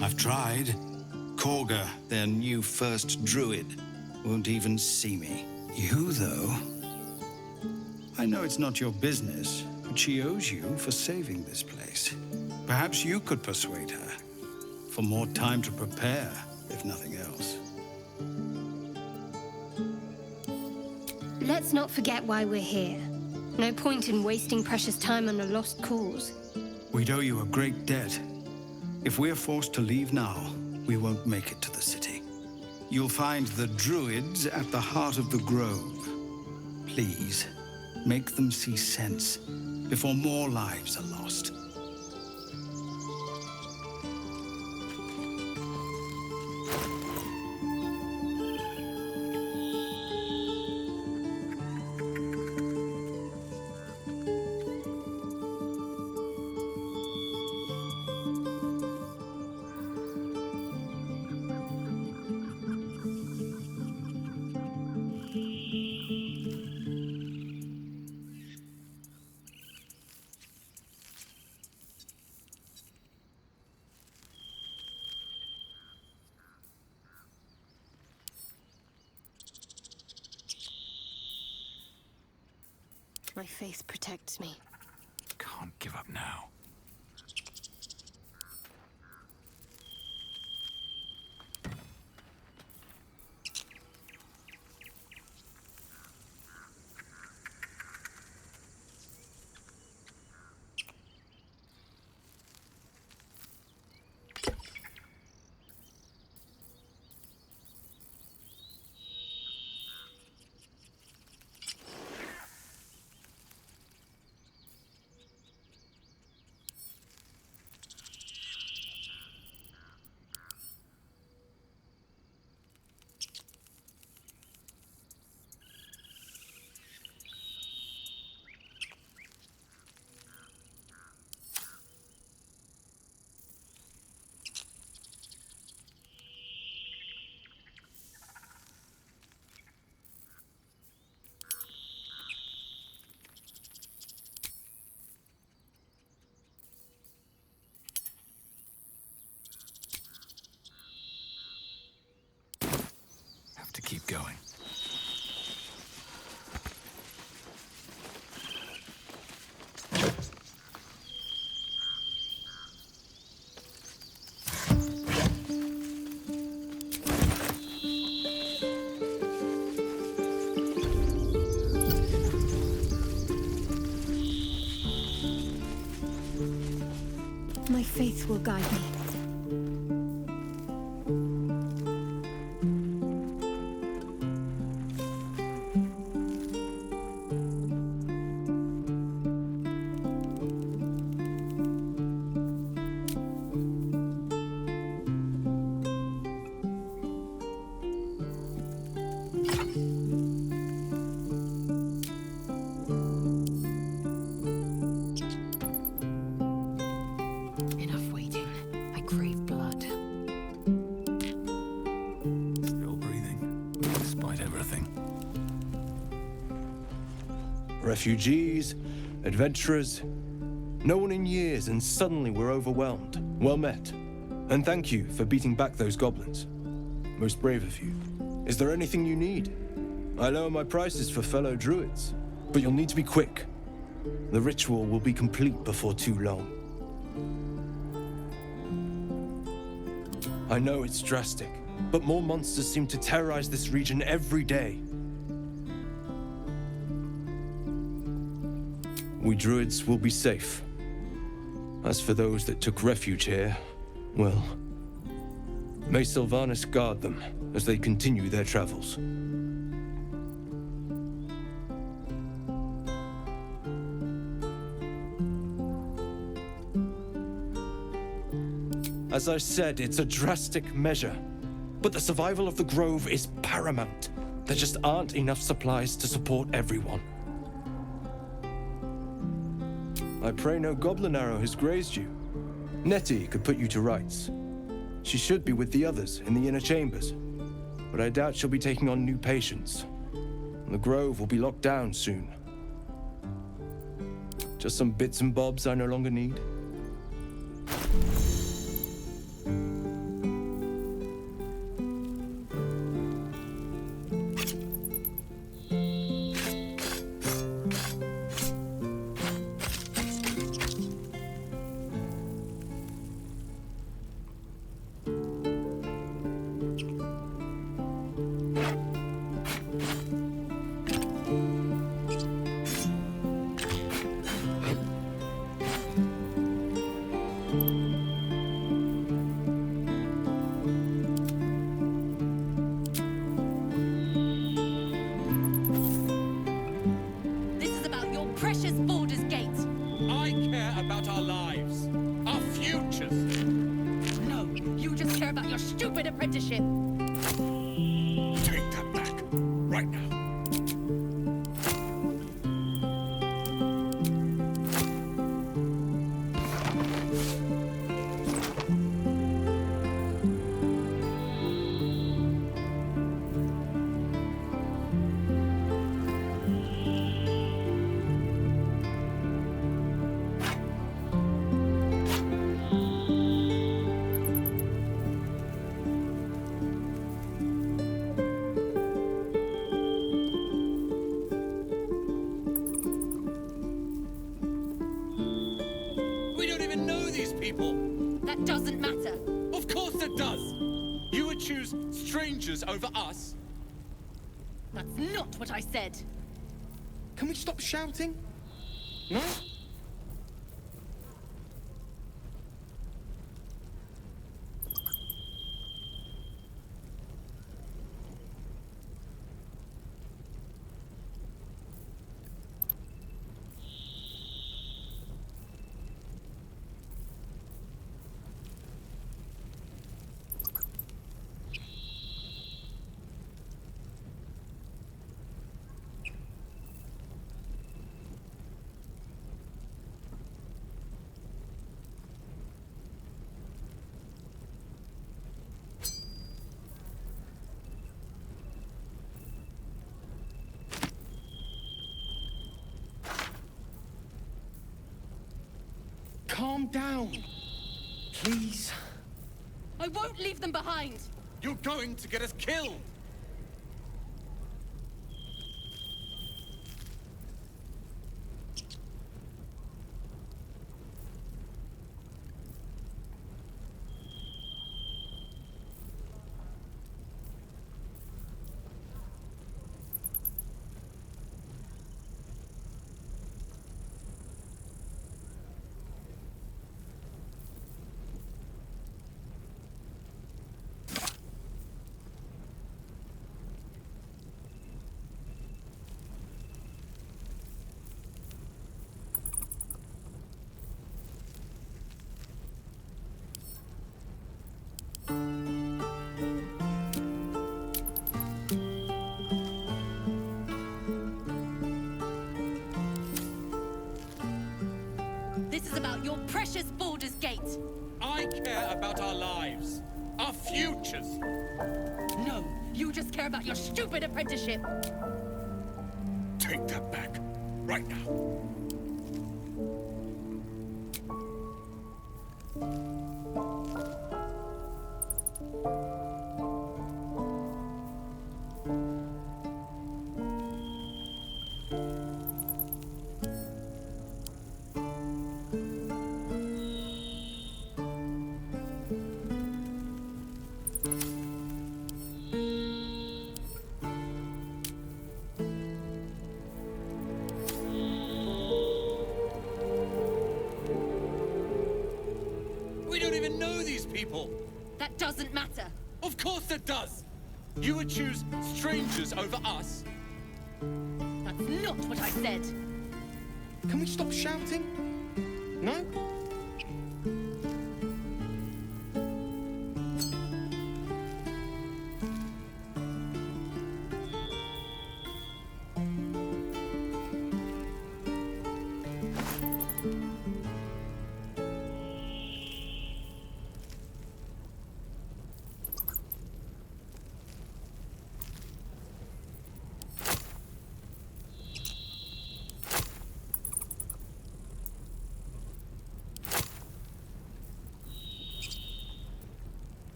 I've tried. Korga, their new first druid, won't even see me. You, though? I know it's not your business, but she owes you for saving this place. Perhaps you could persuade her. For more time to prepare, if nothing else. Let's not forget why we're here. No point in wasting precious time on a lost cause. We'd owe you a great debt. If we're forced to leave now, we won't make it to the city. You'll find the Druids at the heart of the grove. Please, make them see sense before more lives are lost. My faith protects me. Can't give up now. keep going. My faith will guide me. Refugees, adventurers, no one in years, and suddenly we're overwhelmed. Well met. And thank you for beating back those goblins. Most brave of you. Is there anything you need? I lower my prices for fellow druids, but you'll need to be quick. The ritual will be complete before too long. I know it's drastic, but more monsters seem to terrorize this region every day. We druids will be safe. As for those that took refuge here, well, may Sylvanas guard them as they continue their travels. As I said, it's a drastic measure, but the survival of the Grove is paramount. There just aren't enough supplies to support everyone. I pray no goblin arrow has grazed you. Nettie could put you to rights. She should be with the others in the inner chambers, but I doubt she'll be taking on new patients. The Grove will be locked down soon. Just some bits and bobs I no longer need. Over us? That's not what I said. Can we stop shouting? No? Calm down, please. I won't leave them behind. You're going to get us killed. This is about your precious Baldur's Gate. I care about our lives. Our futures. No, you just care about your stupid apprenticeship. Take that back. Right now. We don't even know these people. That doesn't matter. Of course it does. You would choose strangers over us. That's not what I said. Can we stop shouting? No?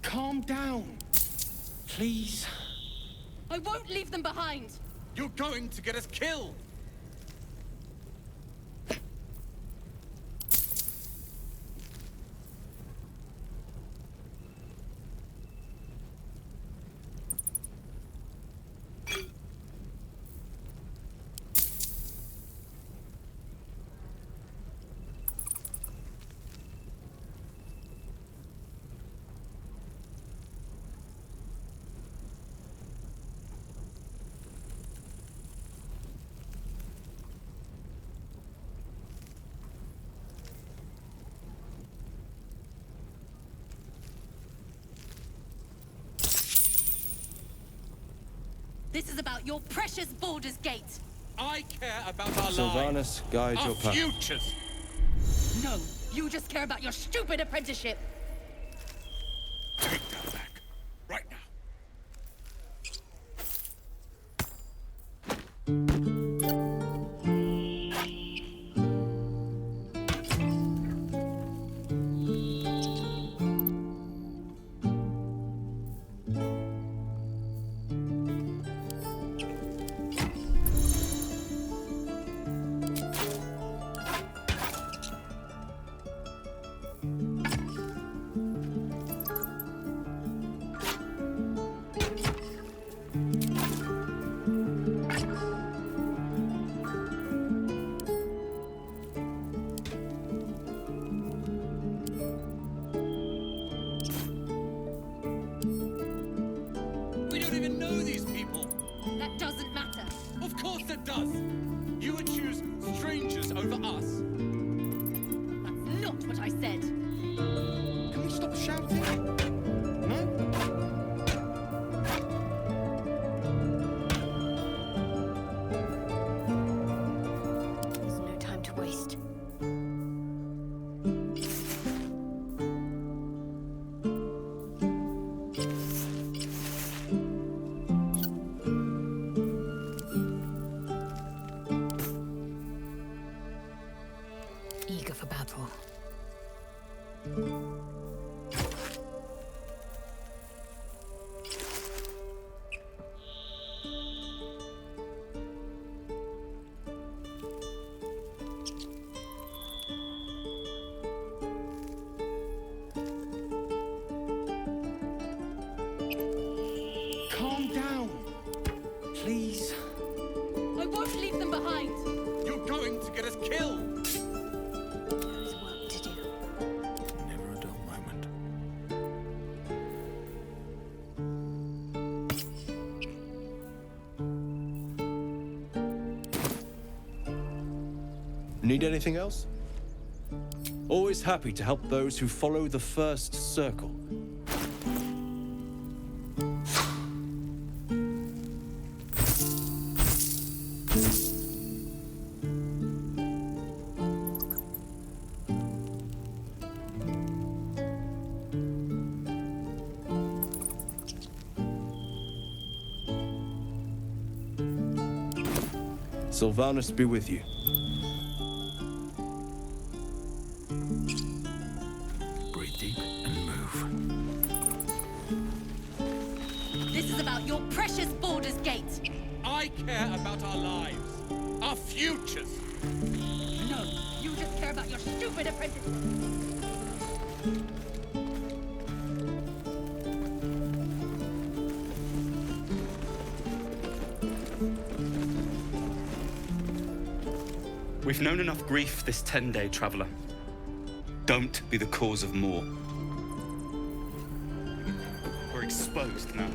Calm down. Please. I won't leave them behind. You're going to get us killed. This is about your precious Baldur's Gate. I care about our Sylvanas, guide our your path. futures. No, you just care about your stupid apprenticeship. Take that back. Right now. We don't even know these people. That doesn't matter. Of course it does. You would choose strangers over us. That's not what I said. Can we stop shouting? No? There's no time to waste. Eager for battle. need anything else? Always happy to help those who follow the first circle. Sylvanus be with you. Breathe deep and move. This is about your precious Baldur's Gate. I care about our lives, our futures. No, you just care about your stupid apprentice. We've known enough grief this 10-day traveler. Don't be the cause of more. We're exposed now.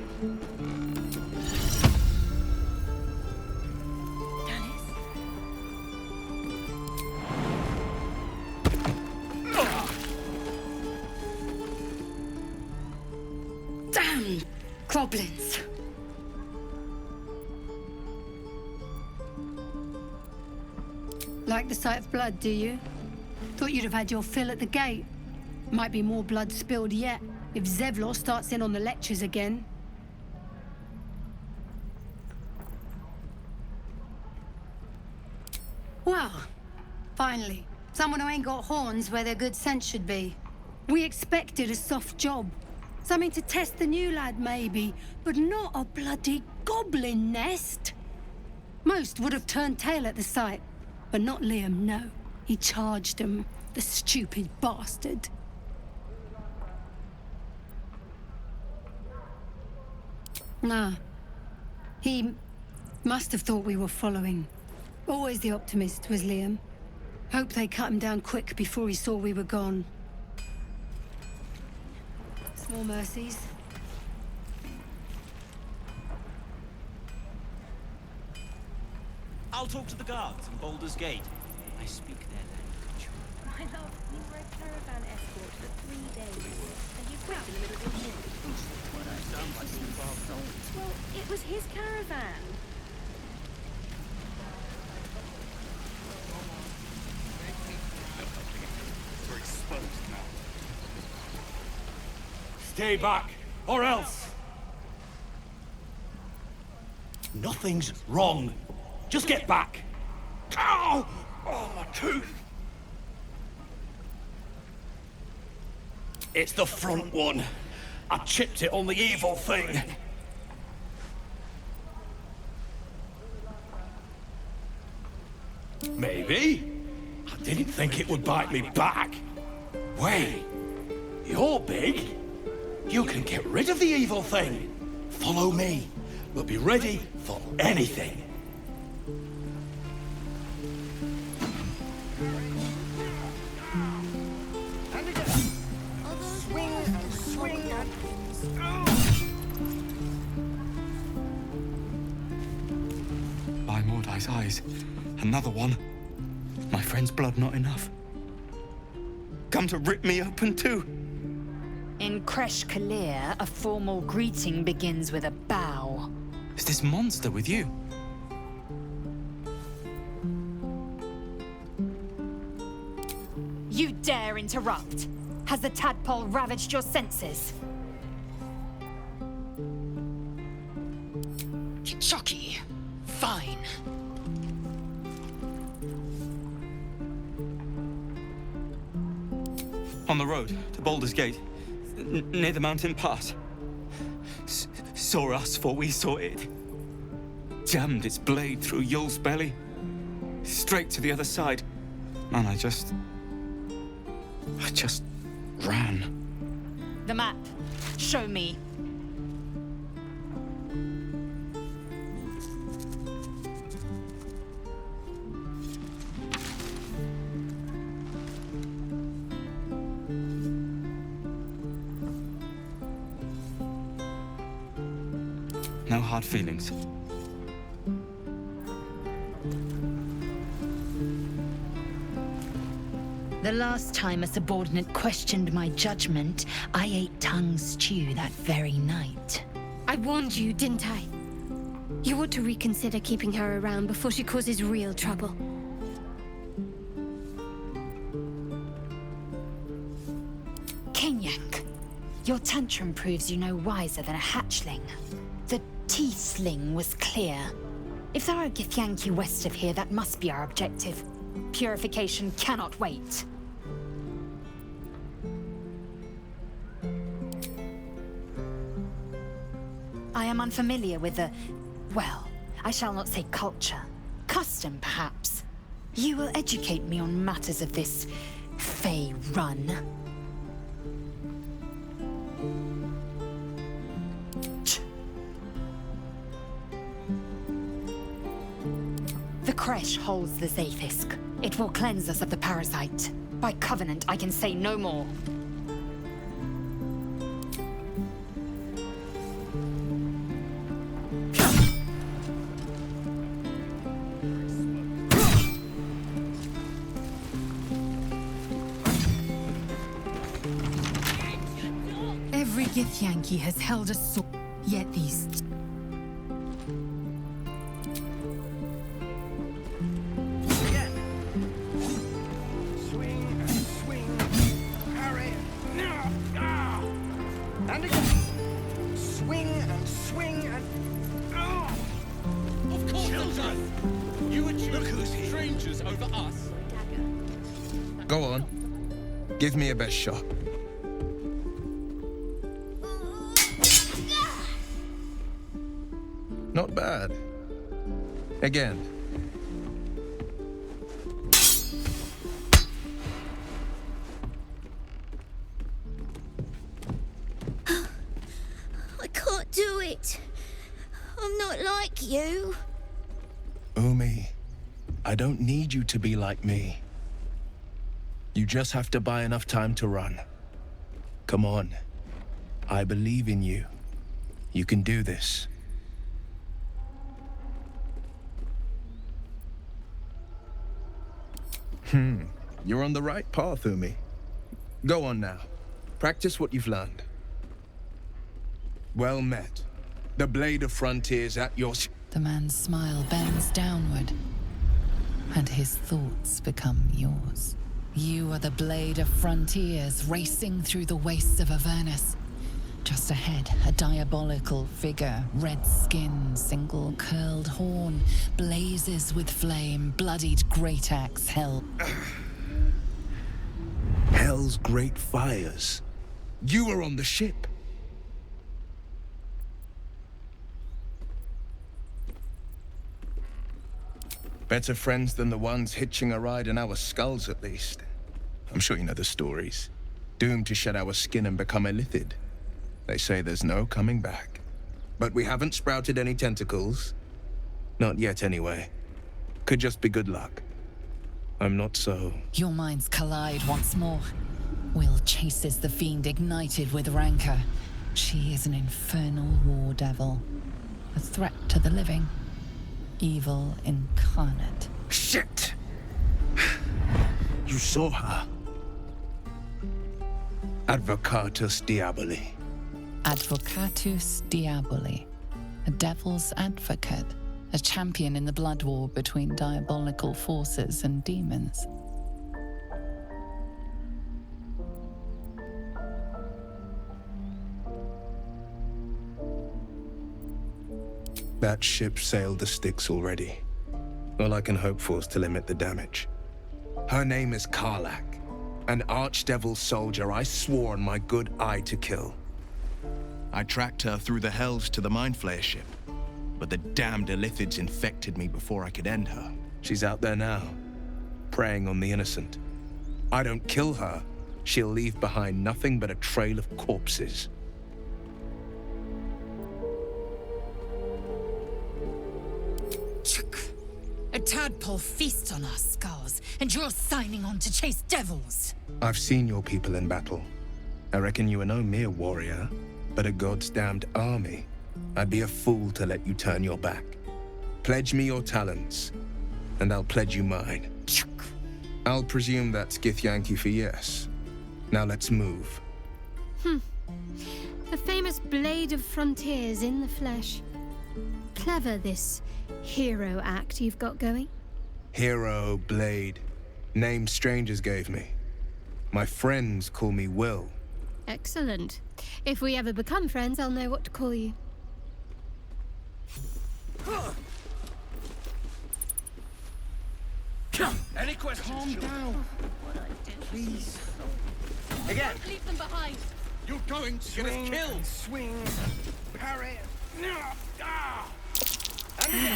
Damn goblins! Like the sight of blood, do you? Thought you'd have had your fill at the gate. Might be more blood spilled yet, if Zevlor starts in on the lectures again. Well, finally. Someone who ain't got horns where their good sense should be. We expected a soft job. Something to test the new lad, maybe, but not a bloody goblin nest. Most would have turned tail at the sight. But not Liam, no. He charged him, the stupid bastard. Nah. He must have thought we were following. Always the optimist was Liam. Hope they cut him down quick before he saw we were gone. Small mercies. I'll talk to the guards in Baldur's Gate. I speak their language. My love, we were a caravan escort for 3 days, and you quit in the middle of the war. Well, it was his caravan. We're exposed now. Stay back, or else! Nothing's wrong. Just get back! Ow! Oh, my tooth! It's the front one. I chipped it on the evil thing. Maybe. I didn't think it would bite me back. Wait, you're big. You can get rid of the evil thing. Follow me. We'll be ready for anything. By Mordai's eyes, another one. My friend's blood not enough. Come to rip me open too. In Kresh Kalir, a formal greeting begins with a bow. Is this monster with you? You dare interrupt? Has the tadpole ravaged your senses? Chucky. Fine. On the road to Baldur's Gate, near the mountain pass. Saw us, for we saw it. Jammed its blade through Yul's belly, straight to the other side. And I just ran. The map. Show me. No hard feelings. The last time a subordinate questioned my judgment, I ate tongue stew that very night. I warned you, didn't I? You ought to reconsider keeping her around before she causes real trouble. Kenyank, your tantrum proves you no wiser than a hatchling. The Tiefling was clear. If there are Githyanki west of here, that must be our objective. Purification cannot wait. I am unfamiliar with the... well, I shall not say culture. Custom, perhaps. You will educate me on matters of this... Fey run. The creche holds the Zaithisk. It will cleanse us of the parasite. By covenant, I can say no more. Every Githyanki has held a sword, yet these... Go on. Give me your best shot. Not bad. Again. I can't do it. I'm not like you. Umi, I don't need you to be like me. You just have to buy enough time to run. Come on. I believe in you. You can do this. You're on the right path, Umi. Go on now. Practice what you've learned. Well met. The blade of frontiers at your... The man's smile bends downward, and his thoughts become yours. You are the blade of frontiers racing through the wastes of Avernus. Just ahead, a diabolical figure, red skin, single curled horn, blazes with flame, bloodied great axe held. Hell's great fires. You were on the ship. Better friends than the ones hitching a ride in our skulls, at least. I'm sure you know the stories. Doomed to shed our skin and become illithid. They say there's no coming back. But we haven't sprouted any tentacles. Not yet, anyway. Could just be good luck. I'm not so... Your minds collide once more. Will chases the fiend ignited with rancor. She is an infernal war devil. A threat to the living. Evil incarnate. Shit! You saw her. Advocatus Diaboli. Advocatus Diaboli. A devil's advocate. A champion in the blood war between diabolical forces and demons. That ship sailed the Styx already. All I can hope for is to limit the damage. Her name is Karlak, an archdevil soldier I swore on my good eye to kill. I tracked her through the hells to the Mindflayer ship, but the damned Illithids infected me before I could end her. She's out there now, preying on the innocent. I don't kill her, she'll leave behind nothing but a trail of corpses. A tadpole feasts on our skulls, and you're signing on to chase devils. I've seen your people in battle. I reckon you are no mere warrior, but a god's damned army. I'd be a fool to let you turn your back. Pledge me your talents, and I'll pledge you mine. I'll presume that's Githyanki for yes. Now let's move. The famous Blade of Frontiers in the flesh. Clever, this hero act you've got going. Hero, Blade. Names strangers gave me. My friends call me Will. Excellent. If we ever become friends, I'll know what to call you. Any questions? Calm down. Please. Again. Don't leave them behind. You're going to get us killed. Swing. Parry.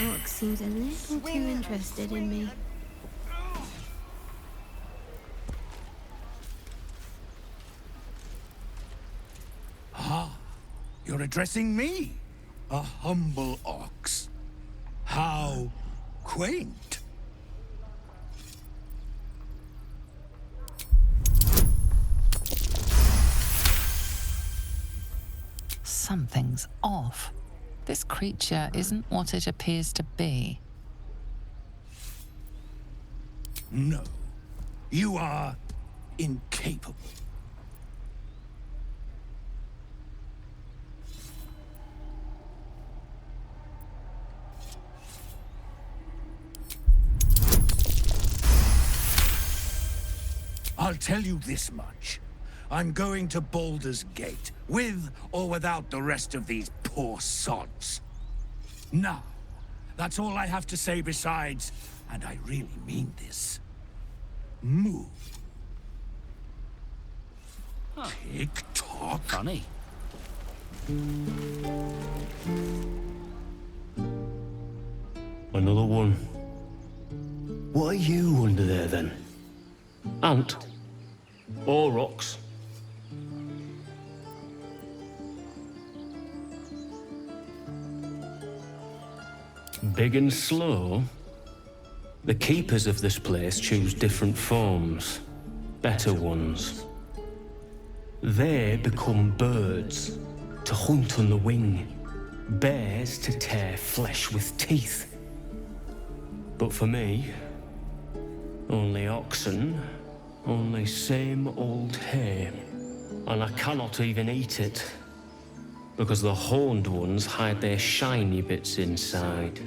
Mark seems a little too interested in me. Ah, you're addressing me, a humble ox. How quaint. Something's off. This creature isn't what it appears to be. No, you are incapable. I'll tell you this much. I'm going to Baldur's Gate, with or without the rest of these poor sods. Now, that's all I have to say besides, and I really mean this, move. Tick-tock. Funny. Another one. What are you under there, then? Ant? Or rocks? Big and slow? The keepers of this place choose different forms. Better ones. They become birds, to hunt on the wing. Bears to tear flesh with teeth. But for me, only oxen, only same old hay. And I cannot even eat it, because the horned ones hide their shiny bits inside.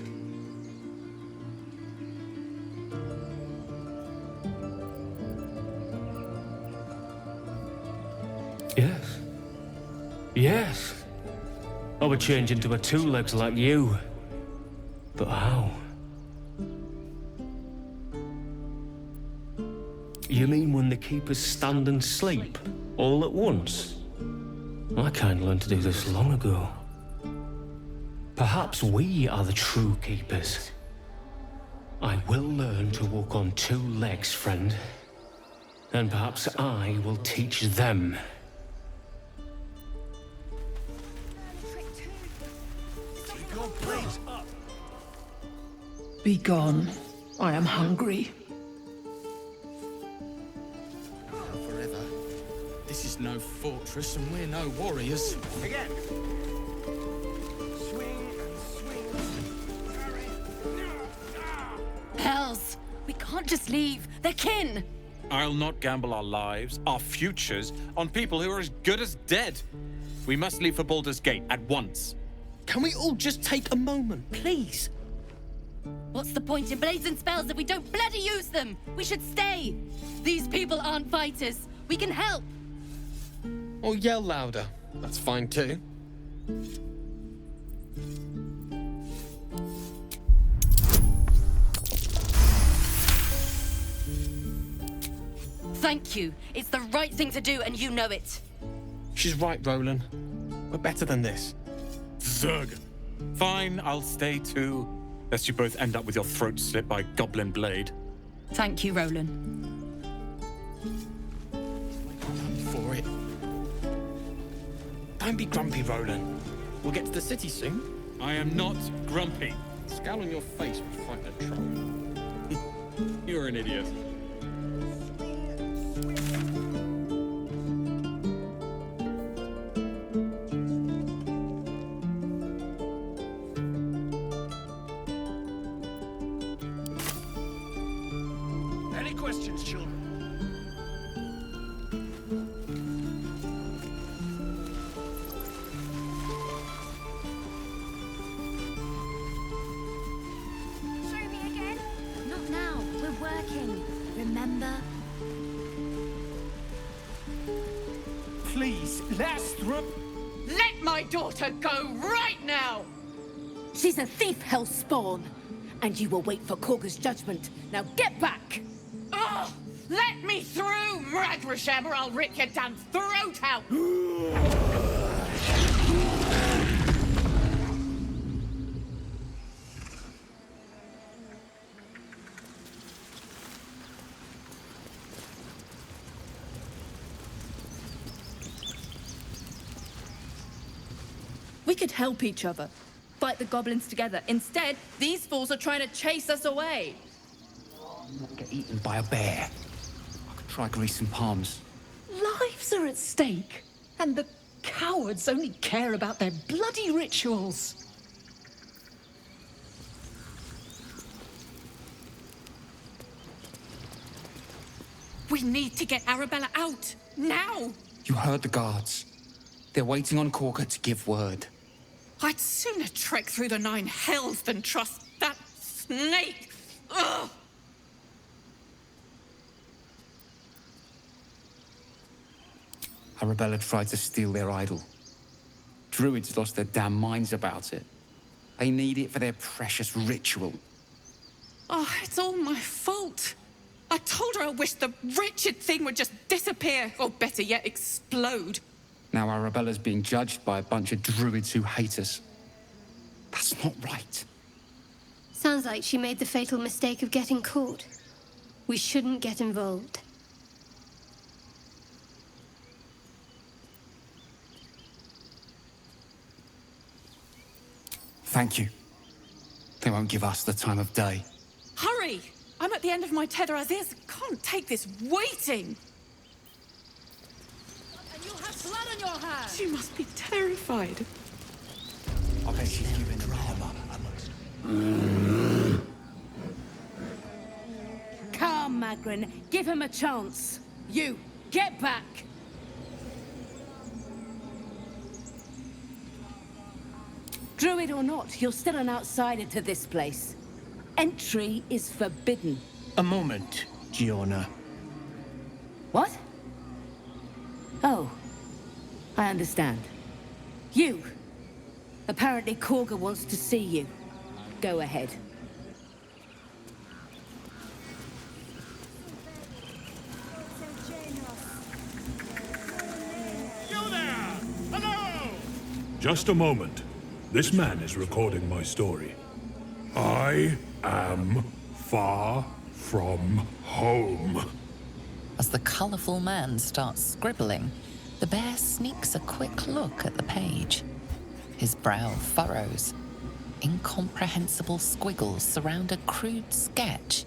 Yes. Yes. I would change into a two-legs like you. But how? You mean when the keepers stand and sleep, all at once? I kinda learned to do this long ago. Perhaps we are the true keepers. I will learn to walk on two legs, friend. And perhaps I will teach them. Keep your blades up. Be gone. I am hungry. Forever. This is no fortress and we're no warriors. Again. Swing and swing. Hells! We can't just leave. They're kin! I'll not gamble our lives, our futures, on people who are as good as dead. We must leave for Baldur's Gate at once. Can we all just take a moment, please? What's the point in blazing spells if we don't bloody use them? We should stay. These people aren't fighters. We can help. Or yell louder. That's fine too. Thank you. It's the right thing to do, and you know it. She's right, Roland. We're better than this. Zerg. Fine, I'll stay too. Lest you both end up with your throat slit by Goblin Blade. Thank you, Roland. For it. Don't be grumpy, Roland. We'll get to the city soon. I am not grumpy. Scowl on your face when fighting a troll. You're an idiot. Any questions, children. Show me again? Not now. We're working. Remember? Please, Lastrup. Let my daughter go right now! She's a thief, hellspawn. And you will wait for Korga's judgment. Now get back! Oh, let me through, Mragrasham, or I'll rip your damn throat out! We could help each other. Fight the goblins together. Instead, these fools are trying to chase us away. Not get eaten by a bear. I could try greasing palms. Lives are at stake, and the cowards only care about their bloody rituals. We need to get Arabella out, now! You heard the guards. They're waiting on Korga to give word. I'd sooner trek through the 9 hells than trust that snake! Ugh! Arabella tried to steal their idol. Druids lost their damn minds about it. They need it for their precious ritual. Oh, it's all my fault. I told her I wished the wretched thing would just disappear, or better yet, explode. Now Arabella's being judged by a bunch of druids who hate us. That's not right. Sounds like she made the fatal mistake of getting caught. We shouldn't get involved. Thank you. They won't give us the time of day. Hurry! I'm at the end of my tether as is. Can't take this waiting. And you'll have blood on your hands! She must be terrified. I bet she's giving drama amongst... Come, Magrin. Give him a chance. You, get back! Druid or not, you're still an outsider to this place. Entry is forbidden. A moment, Giona. What? Oh, I understand. You. Apparently Korga wants to see you. Go ahead. You there! Hello! Just a moment. This man is recording my story. I am far from home. As the colourful man starts scribbling, the bear sneaks a quick look at the page. His brow furrows. Incomprehensible squiggles surround a crude sketch.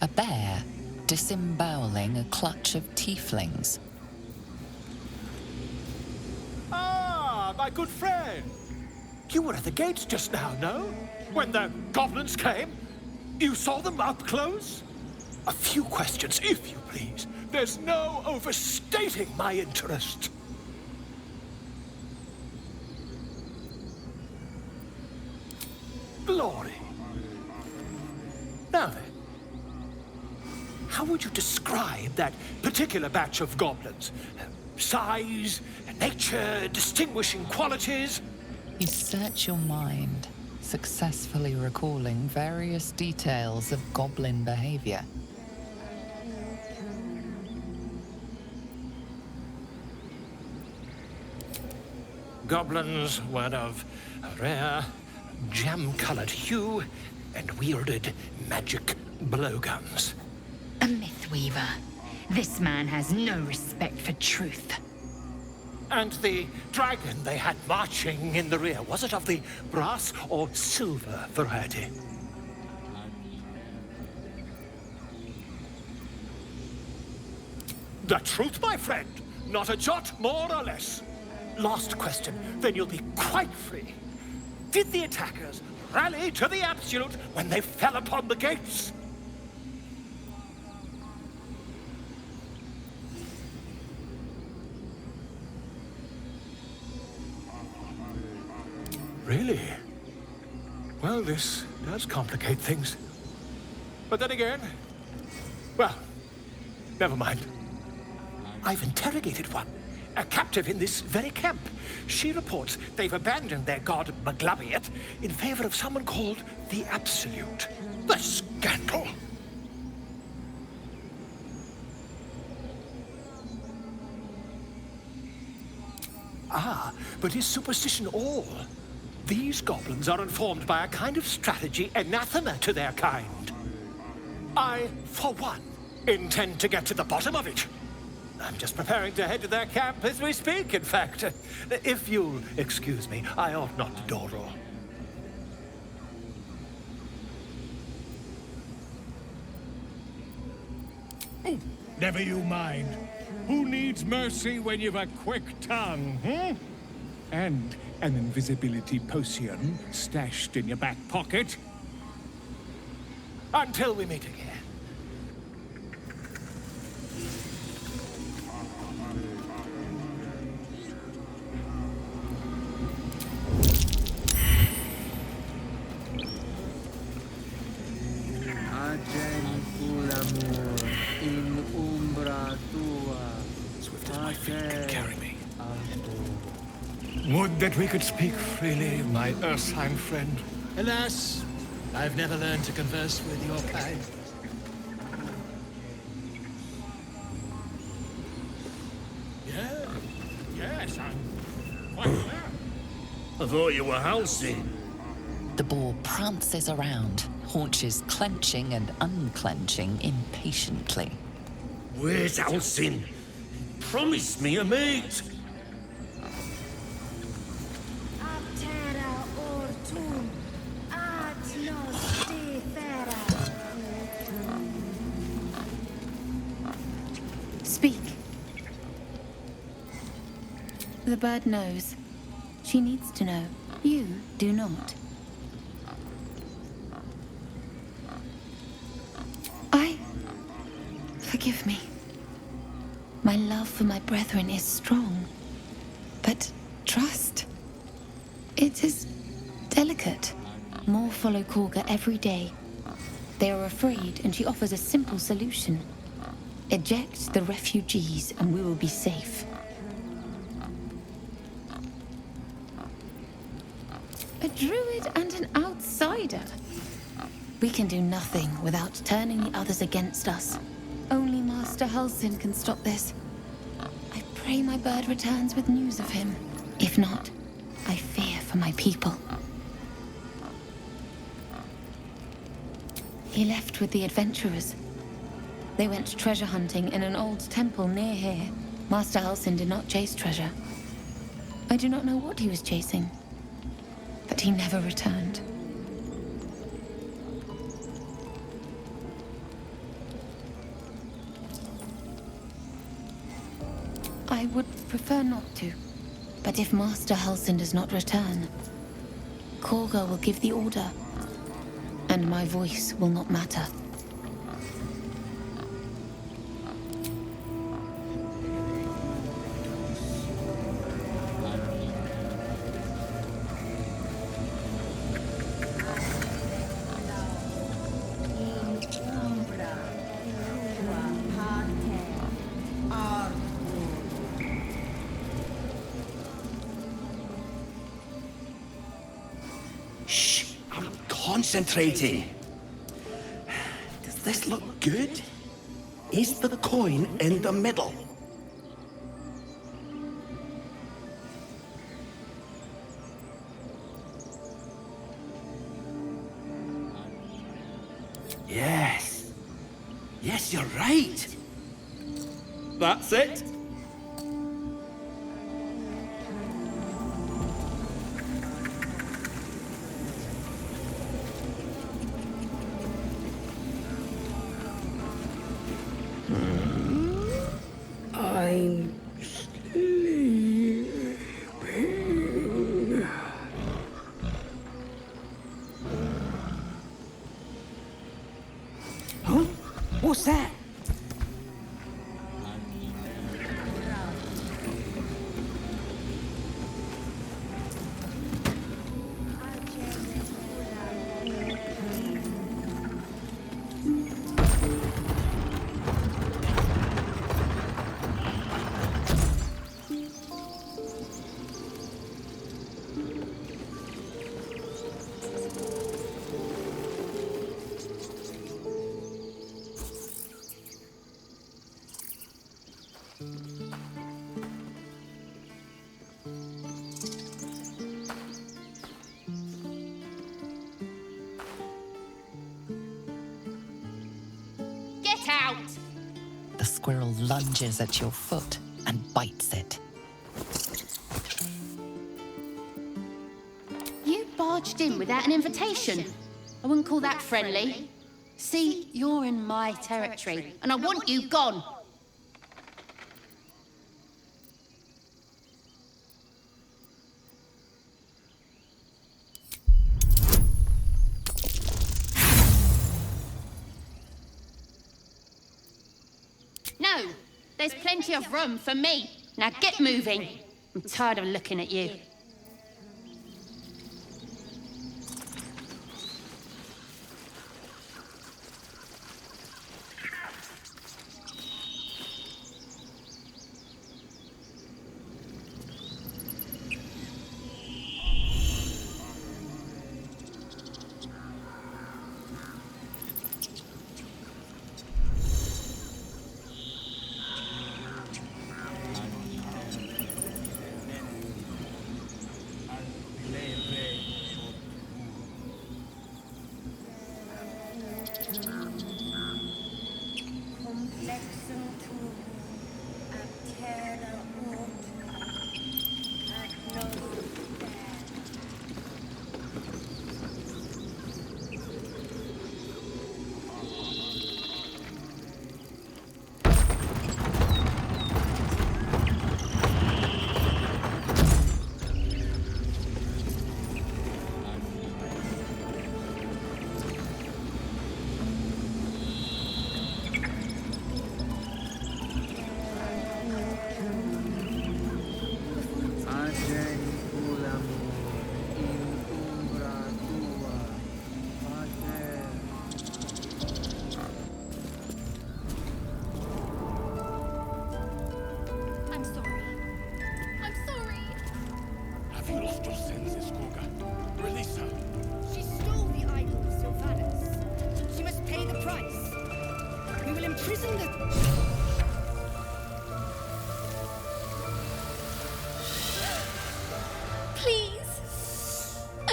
A bear disemboweling a clutch of tieflings. Ah, my good friend. You were at the gates just now, no? When the goblins came? You saw them up close? A few questions, if you please. There's no overstating my interest. Glory. Now then, how would you describe that particular batch of goblins? Size, nature, distinguishing qualities? You search your mind, successfully recalling various details of goblin behavior. Goblins were of a rare, jam-colored hue and wielded magic blowguns. A mythweaver. This man has no respect for truth. And the dragon they had marching in the rear, was it of the brass or silver variety? The truth, my friend. Not a jot more or less. Last question, then you'll be quite free. Did the attackers rally to the absolute when they fell upon the gates? Really? Well, this does complicate things. But then again, well, never mind. I've interrogated one, a captive in this very camp. She reports they've abandoned their god Maglabiet in favor of someone called the Absolute. The scandal! Ah, but is superstition all? These goblins are informed by a kind of strategy anathema to their kind. I, for one, intend to get to the bottom of it. I'm just preparing to head to their camp as we speak, in fact. If you'll excuse me, I ought not to dawdle. Never you mind. Who needs mercy when you've a quick tongue, hmm? And an invisibility potion stashed in your back pocket? Until we meet again. Swift as my feet can carry me. Would that we could speak freely, my Ursine friend. Alas, I've never learned to converse with your kind. Yes, I'm quite there. I thought you were Halsey. The boar prances around, haunches clenching and unclenching impatiently. Where's Halsin? Promise me a mate. Speak. The bird knows. She needs to know. You do not. Forgive me. My love for my brethren is strong. But trust, it is delicate. More follow Korga every day. They are afraid, and she offers a simple solution. Eject the refugees, and we will be safe. A druid and an outsider. We can do nothing without turning the others against us. Only Master Halsin can stop this. I pray my bird returns with news of him. If not, I fear for my people. He left with the adventurers. They went treasure hunting in an old temple near here. Master Halsin did not chase treasure. I do not know what he was chasing, but he never returned. I would prefer not to, but if Master Halsin does not return, Korga will give the order, and my voice will not matter. Concentrating. Does this look good? Is the coin in the middle? Yes. Yes, you're right. That's it. I'm sleeping. Huh? What's that? Get out! The squirrel lunges at your foot and bites it. You barged in without an invitation. I wouldn't call that friendly. See, you're in my territory, and I want you gone. No, there's plenty of room for me. Now get moving. I'm tired of looking at you.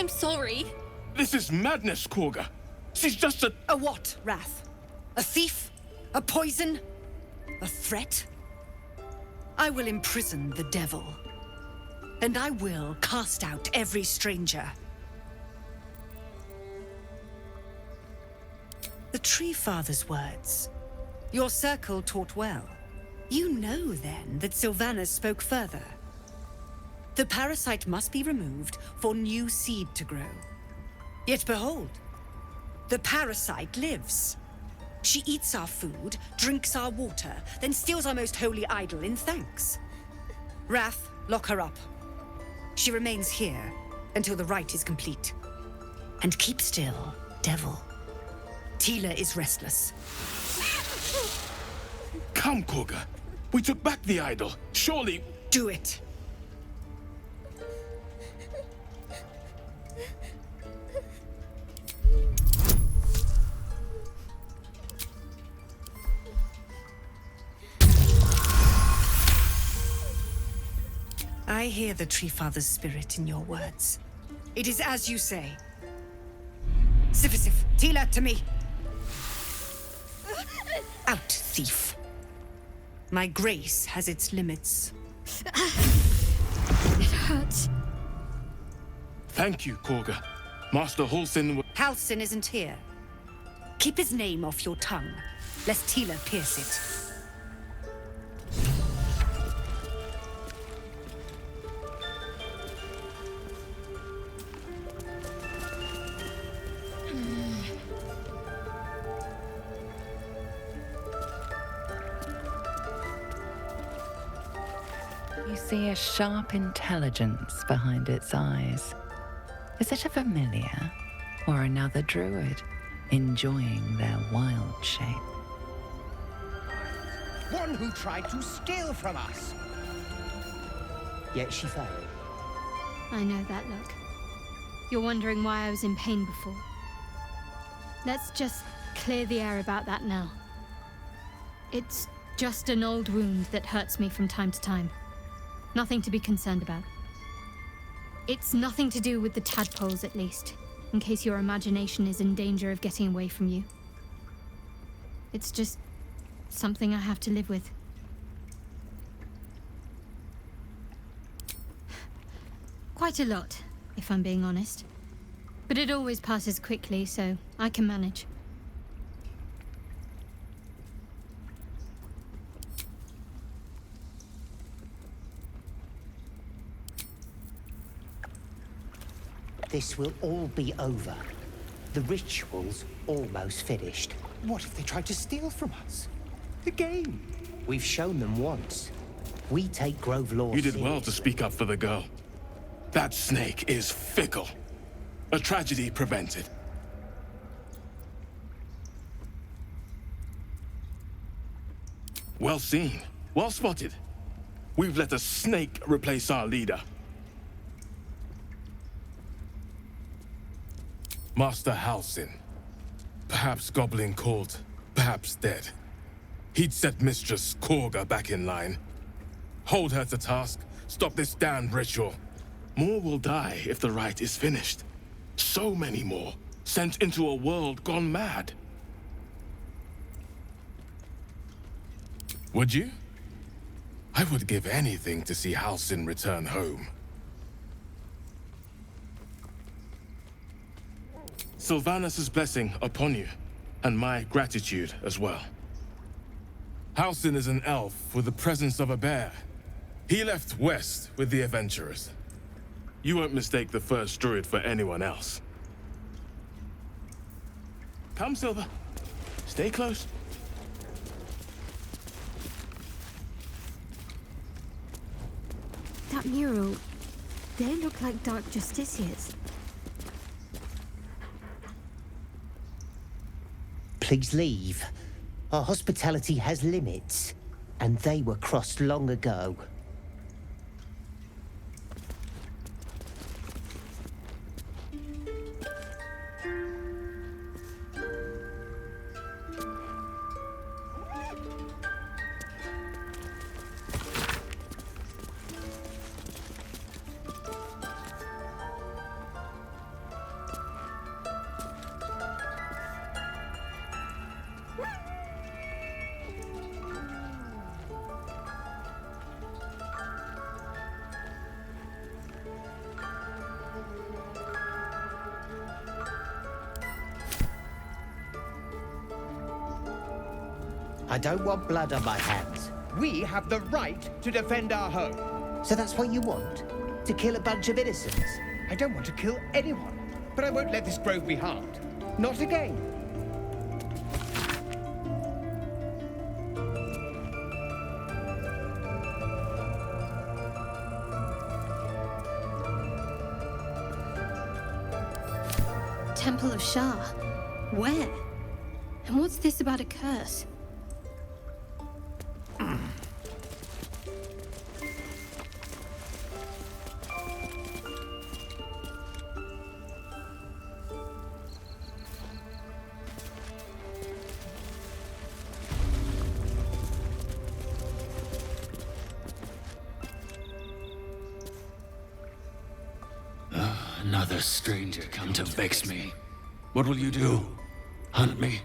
Sorry. This is madness, Korga. She's just a... A what, Wrath? A thief? A poison? A threat? I will imprison the devil. And I will cast out every stranger. The Tree Father's words. Your circle taught well. You know, then, that Sylvanas spoke further. The parasite must be removed for new seed to grow. Yet behold, the parasite lives. She eats our food, drinks our water, then steals our most holy idol in thanks. Wrath, lock her up. She remains here until the rite is complete. And keep still, devil. Tila is restless. Come, Korga. We took back the idol. Surely... Do it. I hear the Tree Father's spirit in your words. It is as you say. Sifisif, Tila, to me. Out, thief. My grace has its limits. It hurts. Thank you, Korga. Master Halsin... Halsin isn't here. Keep his name off your tongue, lest Tila pierce it. You see a sharp intelligence behind its eyes. Is it a familiar or another druid enjoying their wild shape? One who tried to steal from us. Yet she failed. I know that look. You're wondering why I was in pain before. Let's just clear the air about that now. It's just an old wound that hurts me from time to time. Nothing to be concerned about. It's nothing to do with the tadpoles, at least, in case your imagination is in danger of getting away from you. It's just something I have to live with. Quite a lot, if I'm being honest. But it always passes quickly, so I can manage. This will all be over. The ritual's almost finished. What if they tried to steal from us? The game. We've shown them once. We take Grove law You did well to speak up for the girl. That snake is fickle. A tragedy prevented. Well seen. Well spotted. We've let a snake replace our leader. Master Halsin. Perhaps goblin caught, perhaps dead. He'd set Mistress Korga back in line. Hold her to task, stop this damned ritual. More will die if the rite is finished. So many more, sent into a world gone mad. Would you? I would give anything to see Halsin return home. Sylvanus' blessing upon you, and my gratitude as well. Halsin is an elf with the presence of a bear. He left west with the adventurers. You won't mistake the first druid for anyone else. Come, Silver. Stay close. That mural, they look like dark justiciars. Please leave. Our hospitality has limits, and they were crossed long ago. I don't want blood on my hands. We have the right to defend our home. So that's what you want? To kill a bunch of innocents? I don't want to kill anyone, but I won't let this grove be harmed. Not again. Temple of Shah. Where? And what's this about a curse? Another stranger come to vex me. What will you do? Hunt me?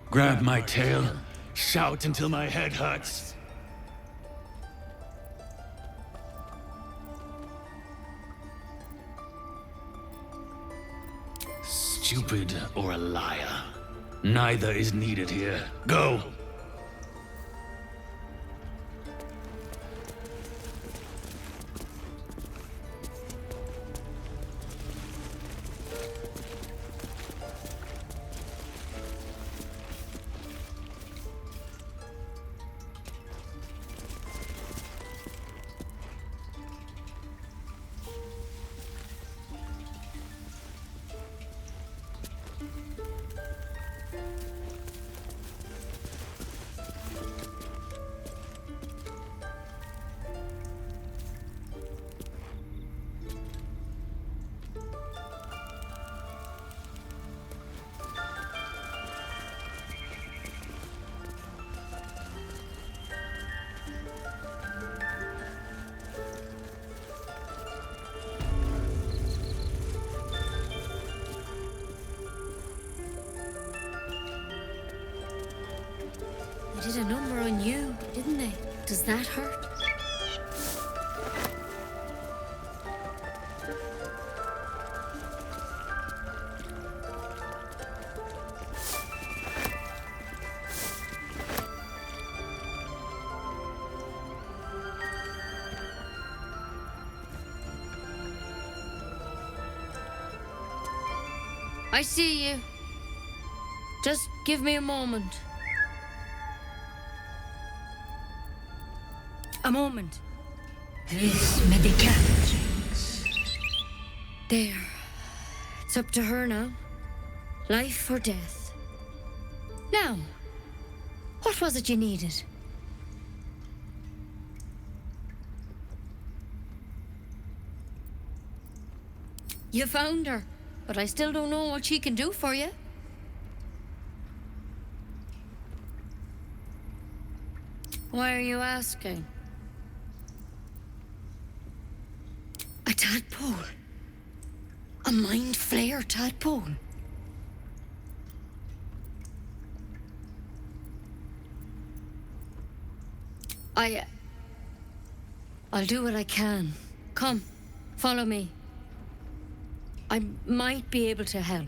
Grab my tail? Shout until my head hurts? Stupid or a liar. Neither is needed here. Go! did a number on you, didn't they? Does that hurt? I see you. Just give me a moment. A moment. Res medicat. There. It's up to her now. Life or death. Now, what was it you needed? You found her, but I still don't know what she can do for you. Why are you asking? A tadpole. A mind flayer tadpole. I'll do what I can. Come, follow me. I might be able to help.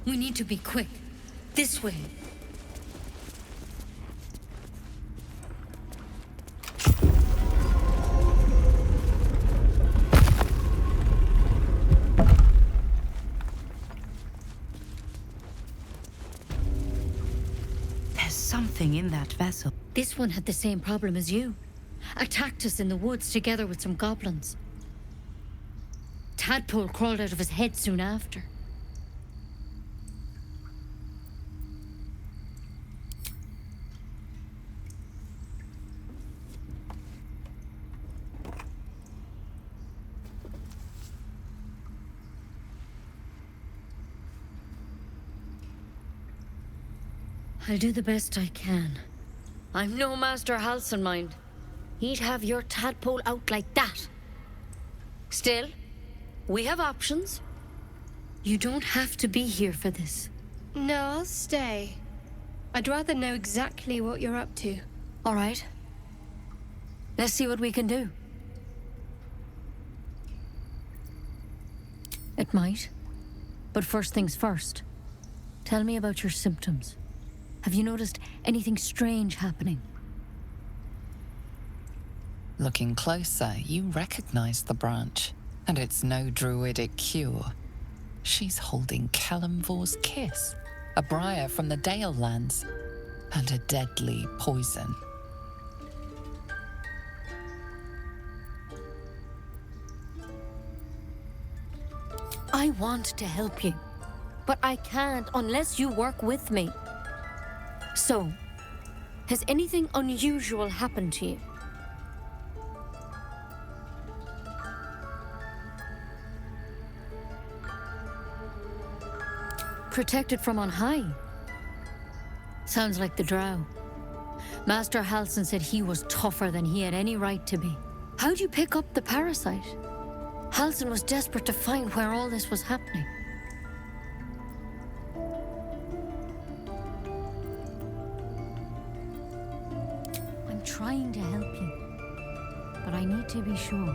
We need to be quick. This way. There's something in that vessel. This one had the same problem as you. Attacked us in the woods together with some goblins. Tadpole crawled out of his head soon after. I'll do the best I can. I'm no Master Halsin, mind. He'd have your tadpole out like that. Still, we have options. You don't have to be here for this. No, I'll stay. I'd rather know exactly what you're up to. All right. Let's see what we can do. It might. But first things first. Tell me about your symptoms. Have you noticed anything strange happening? Looking closer, you recognize the branch. And it's no druidic cure. She's holding Kalimvor's kiss, a briar from the Dale lands, and a deadly poison. I want to help you, but I can't unless you work with me. So, has anything unusual happened to you? Protected from on high. Sounds like the drow. Master Halsin said he was tougher than he had any right to be. How'd you pick up the parasite? Halsin was desperate to find where all this was happening. I'm trying to help you, but I need to be sure.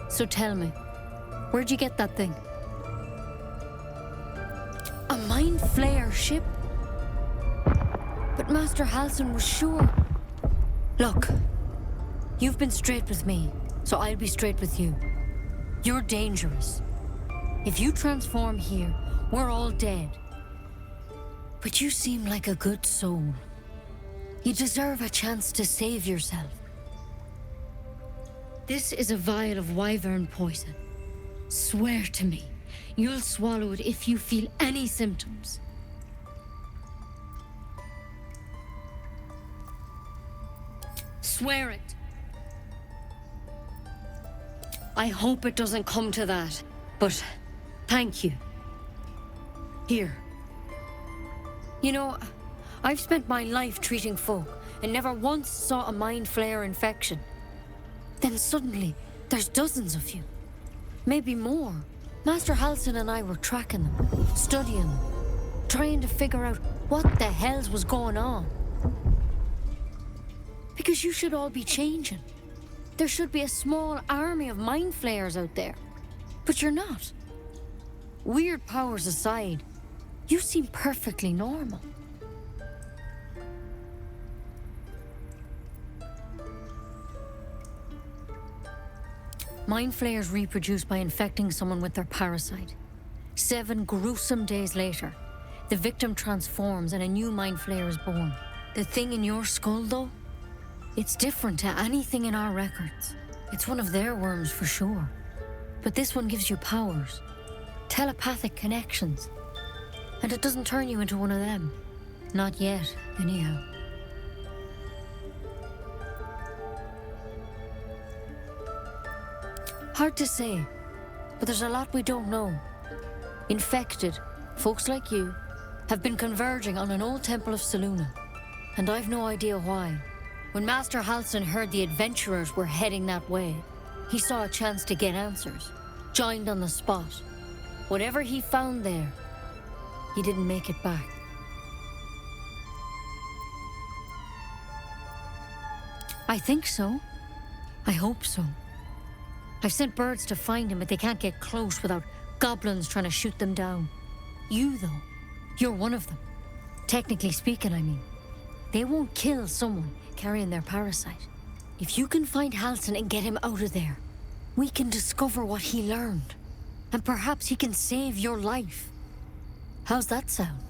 So tell me, where'd you get that thing? A mind flayer ship? But Master Halsin was sure. Look, you've been straight with me, so I'll be straight with you. You're dangerous. If you transform here, we're all dead. But you seem like a good soul. You deserve a chance to save yourself. This is a vial of wyvern poison. Swear to me, you'll swallow it if you feel any symptoms. Swear it. I hope it doesn't come to that, but thank you. Here. You know, I've spent my life treating folk and never once saw a mind flayer infection. Then suddenly, there's dozens of you. Maybe more. Master Halsin and I were tracking them, studying them, trying to figure out what the hells was going on. Because you should all be changing. There should be a small army of mind flayers out there. But you're not. Weird powers aside, you seem perfectly normal. Mind flayers reproduce by infecting someone with their parasite. 7 gruesome days later, the victim transforms and a new mind flayer is born. The thing in your skull, though, it's different to anything in our records. It's one of their worms for sure. But this one gives you powers, telepathic connections. And it doesn't turn you into one of them. Not yet, anyhow. Hard to say, but there's a lot we don't know. Infected, folks like you, have been converging on an old temple of Selûne, and I've no idea why. When Master Halsin heard the adventurers were heading that way, he saw a chance to get answers, joined on the spot. Whatever he found there, he didn't make it back. I think so. I hope so. I've sent birds to find him, but they can't get close without goblins trying to shoot them down. You, though, you're one of them. Technically speaking, I mean. They won't kill someone carrying their parasite. If you can find Halsin and get him out of there, we can discover what he learned. And perhaps he can save your life. How's that sound?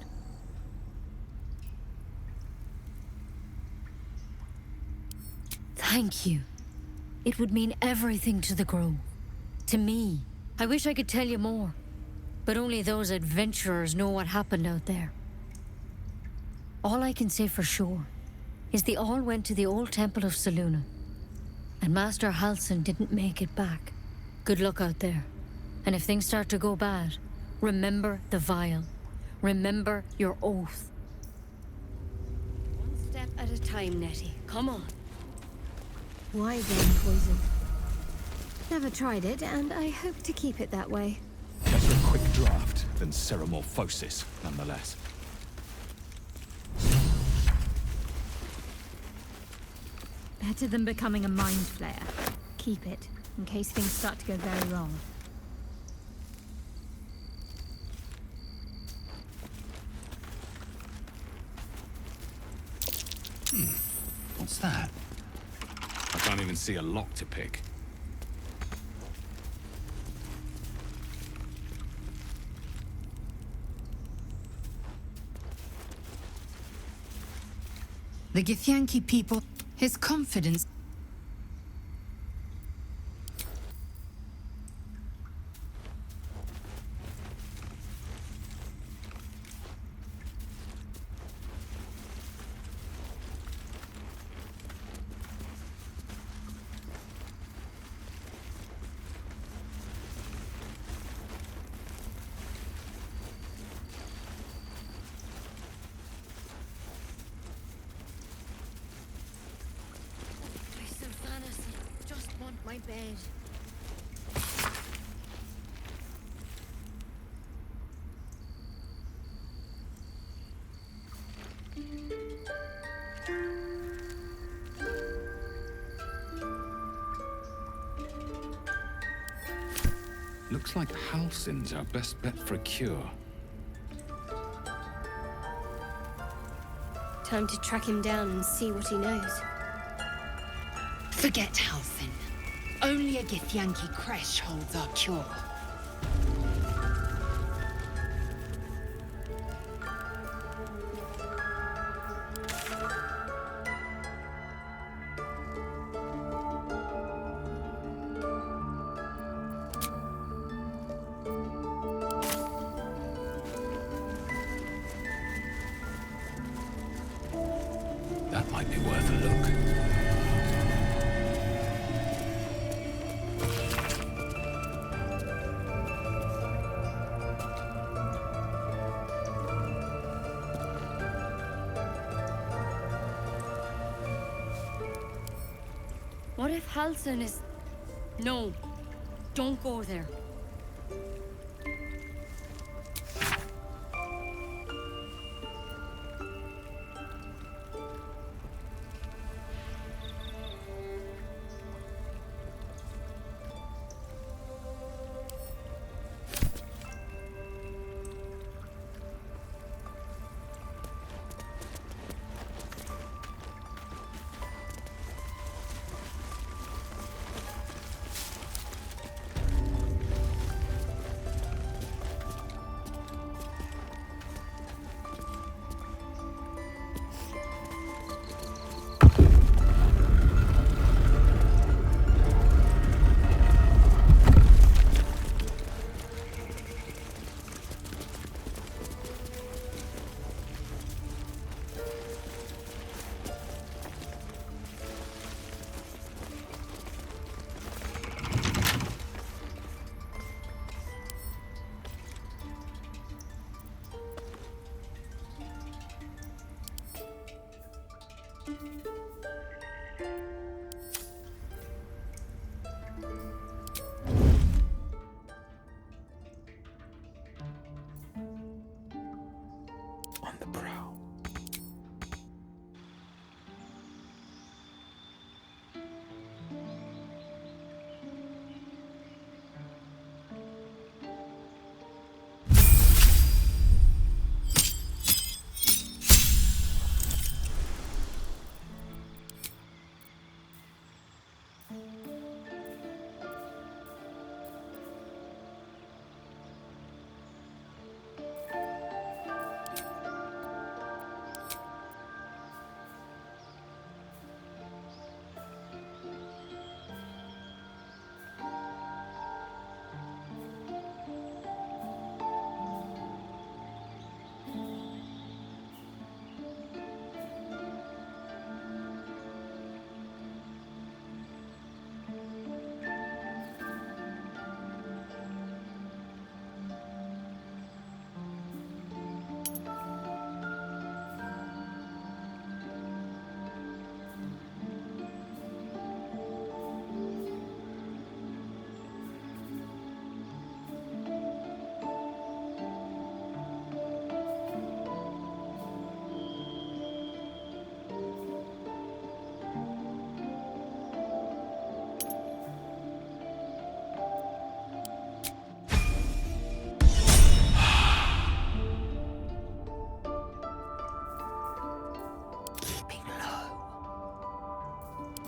Thank you. It would mean everything to the Grove. To me. I wish I could tell you more. But only those adventurers know what happened out there. All I can say for sure is they all went to the old temple of Selûne. And Master Halsin didn't make it back. Good luck out there. And if things start to go bad, remember the vial. Remember your oath. One step at a time, Nettie. Come on. Why then poison? Never tried it, and I hope to keep it that way. Better a quick draft than ceremorphosis, nonetheless. Better than becoming a mind flayer. Keep it, in case things start to go very wrong. What's that? I can't even see a lock to pick. The Githyanki people, his confidence. My bed. Looks like Halsin's our best bet for a cure. Time to track him down and see what he knows. Forget Halsin. Only a Githyanki creche holds our cure. That might be worth a look. What if Halsin is... No, don't go there. the prowl.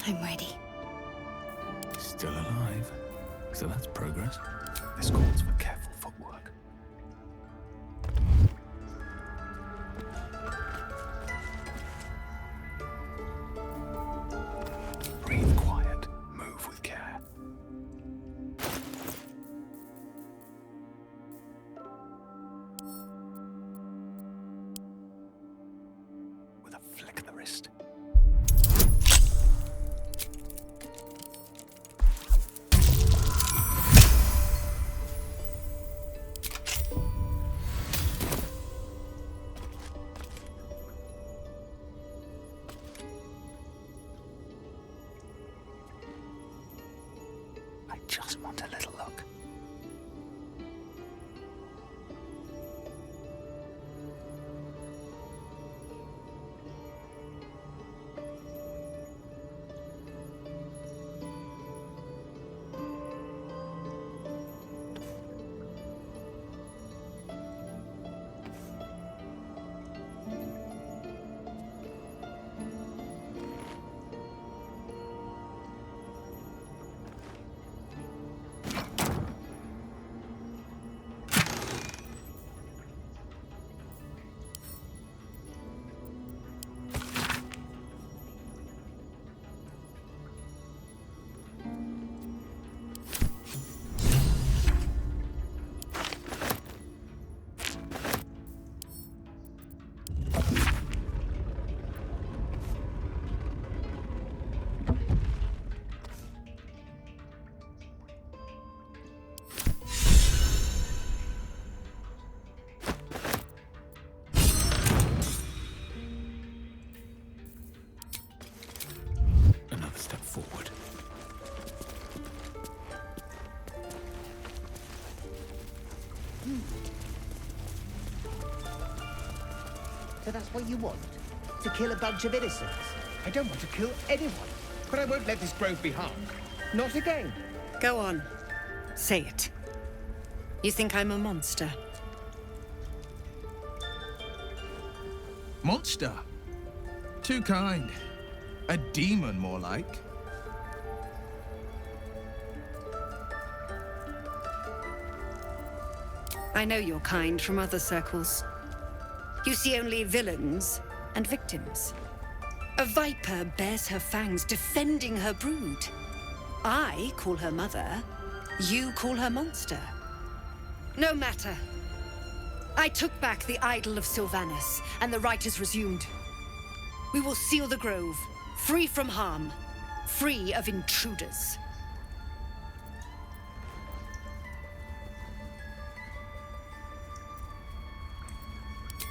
I'm ready. Still alive. So that's progress. This calls for careful footwork. Breathe quiet. Move with care. With a flick of the wrist. I just want a little look. Another step forward. So that's what you want? To kill a bunch of innocents? I don't want to kill anyone, but I won't let this grove be harmed. Not again. Go on. Say it. You think I'm a monster? Monster? Too kind. A demon, more like. I know your kind from other circles. You see only villains and victims. A viper bears her fangs defending her brood. I call her mother. You call her monster. No matter. I took back the idol of Sylvanas, and the rite is resumed. We will seal the grove, free from harm, free of intruders.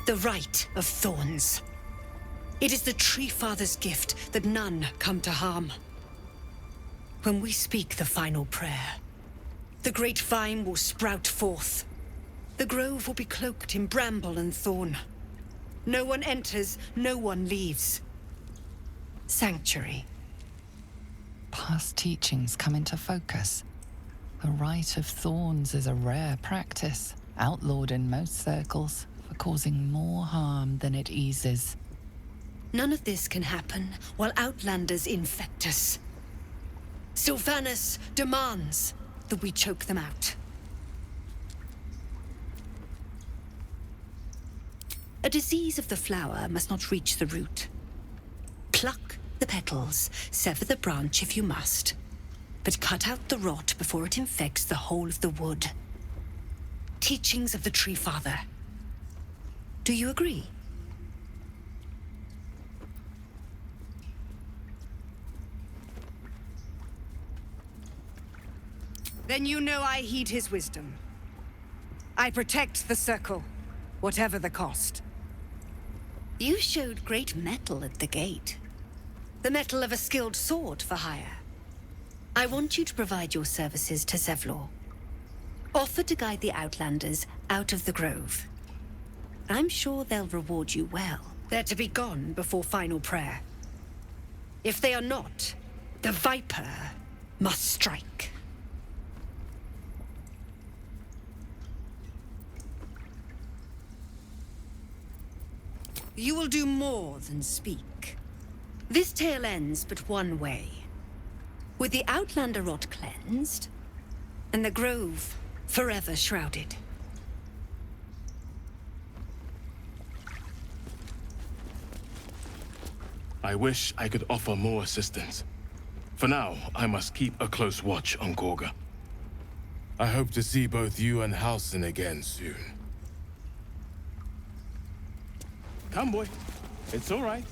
The Rite of Thorns. It is the Tree Father's gift that none come to harm. When we speak the final prayer, the great vine will sprout forth. The grove will be cloaked in bramble and thorn. No one enters, no one leaves. Sanctuary. Past teachings come into focus. The Rite of Thorns is a rare practice, outlawed in most circles, for causing more harm than it eases. None of this can happen while Outlanders infect us. Sylvanas demands that we choke them out. A disease of the flower must not reach the root. Pluck the petals, sever the branch if you must, but cut out the rot before it infects the whole of the wood. Teachings of the Tree Father. Do you agree? Then you know I heed his wisdom. I protect the circle, whatever the cost. You showed great mettle at the gate. The mettle of a skilled sword for hire. I want you to provide your services to Zevlor. Offer to guide the Outlanders out of the grove. I'm sure they'll reward you well. They're to be gone before final prayer. If they are not, the Viper must strike. You will do more than speak. This tale ends but one way. With the Outlander rot cleansed, and the grove forever shrouded. I wish I could offer more assistance. For now, I must keep a close watch on Korga. I hope to see both you and Halsin again soon. Come, boy. It's all right.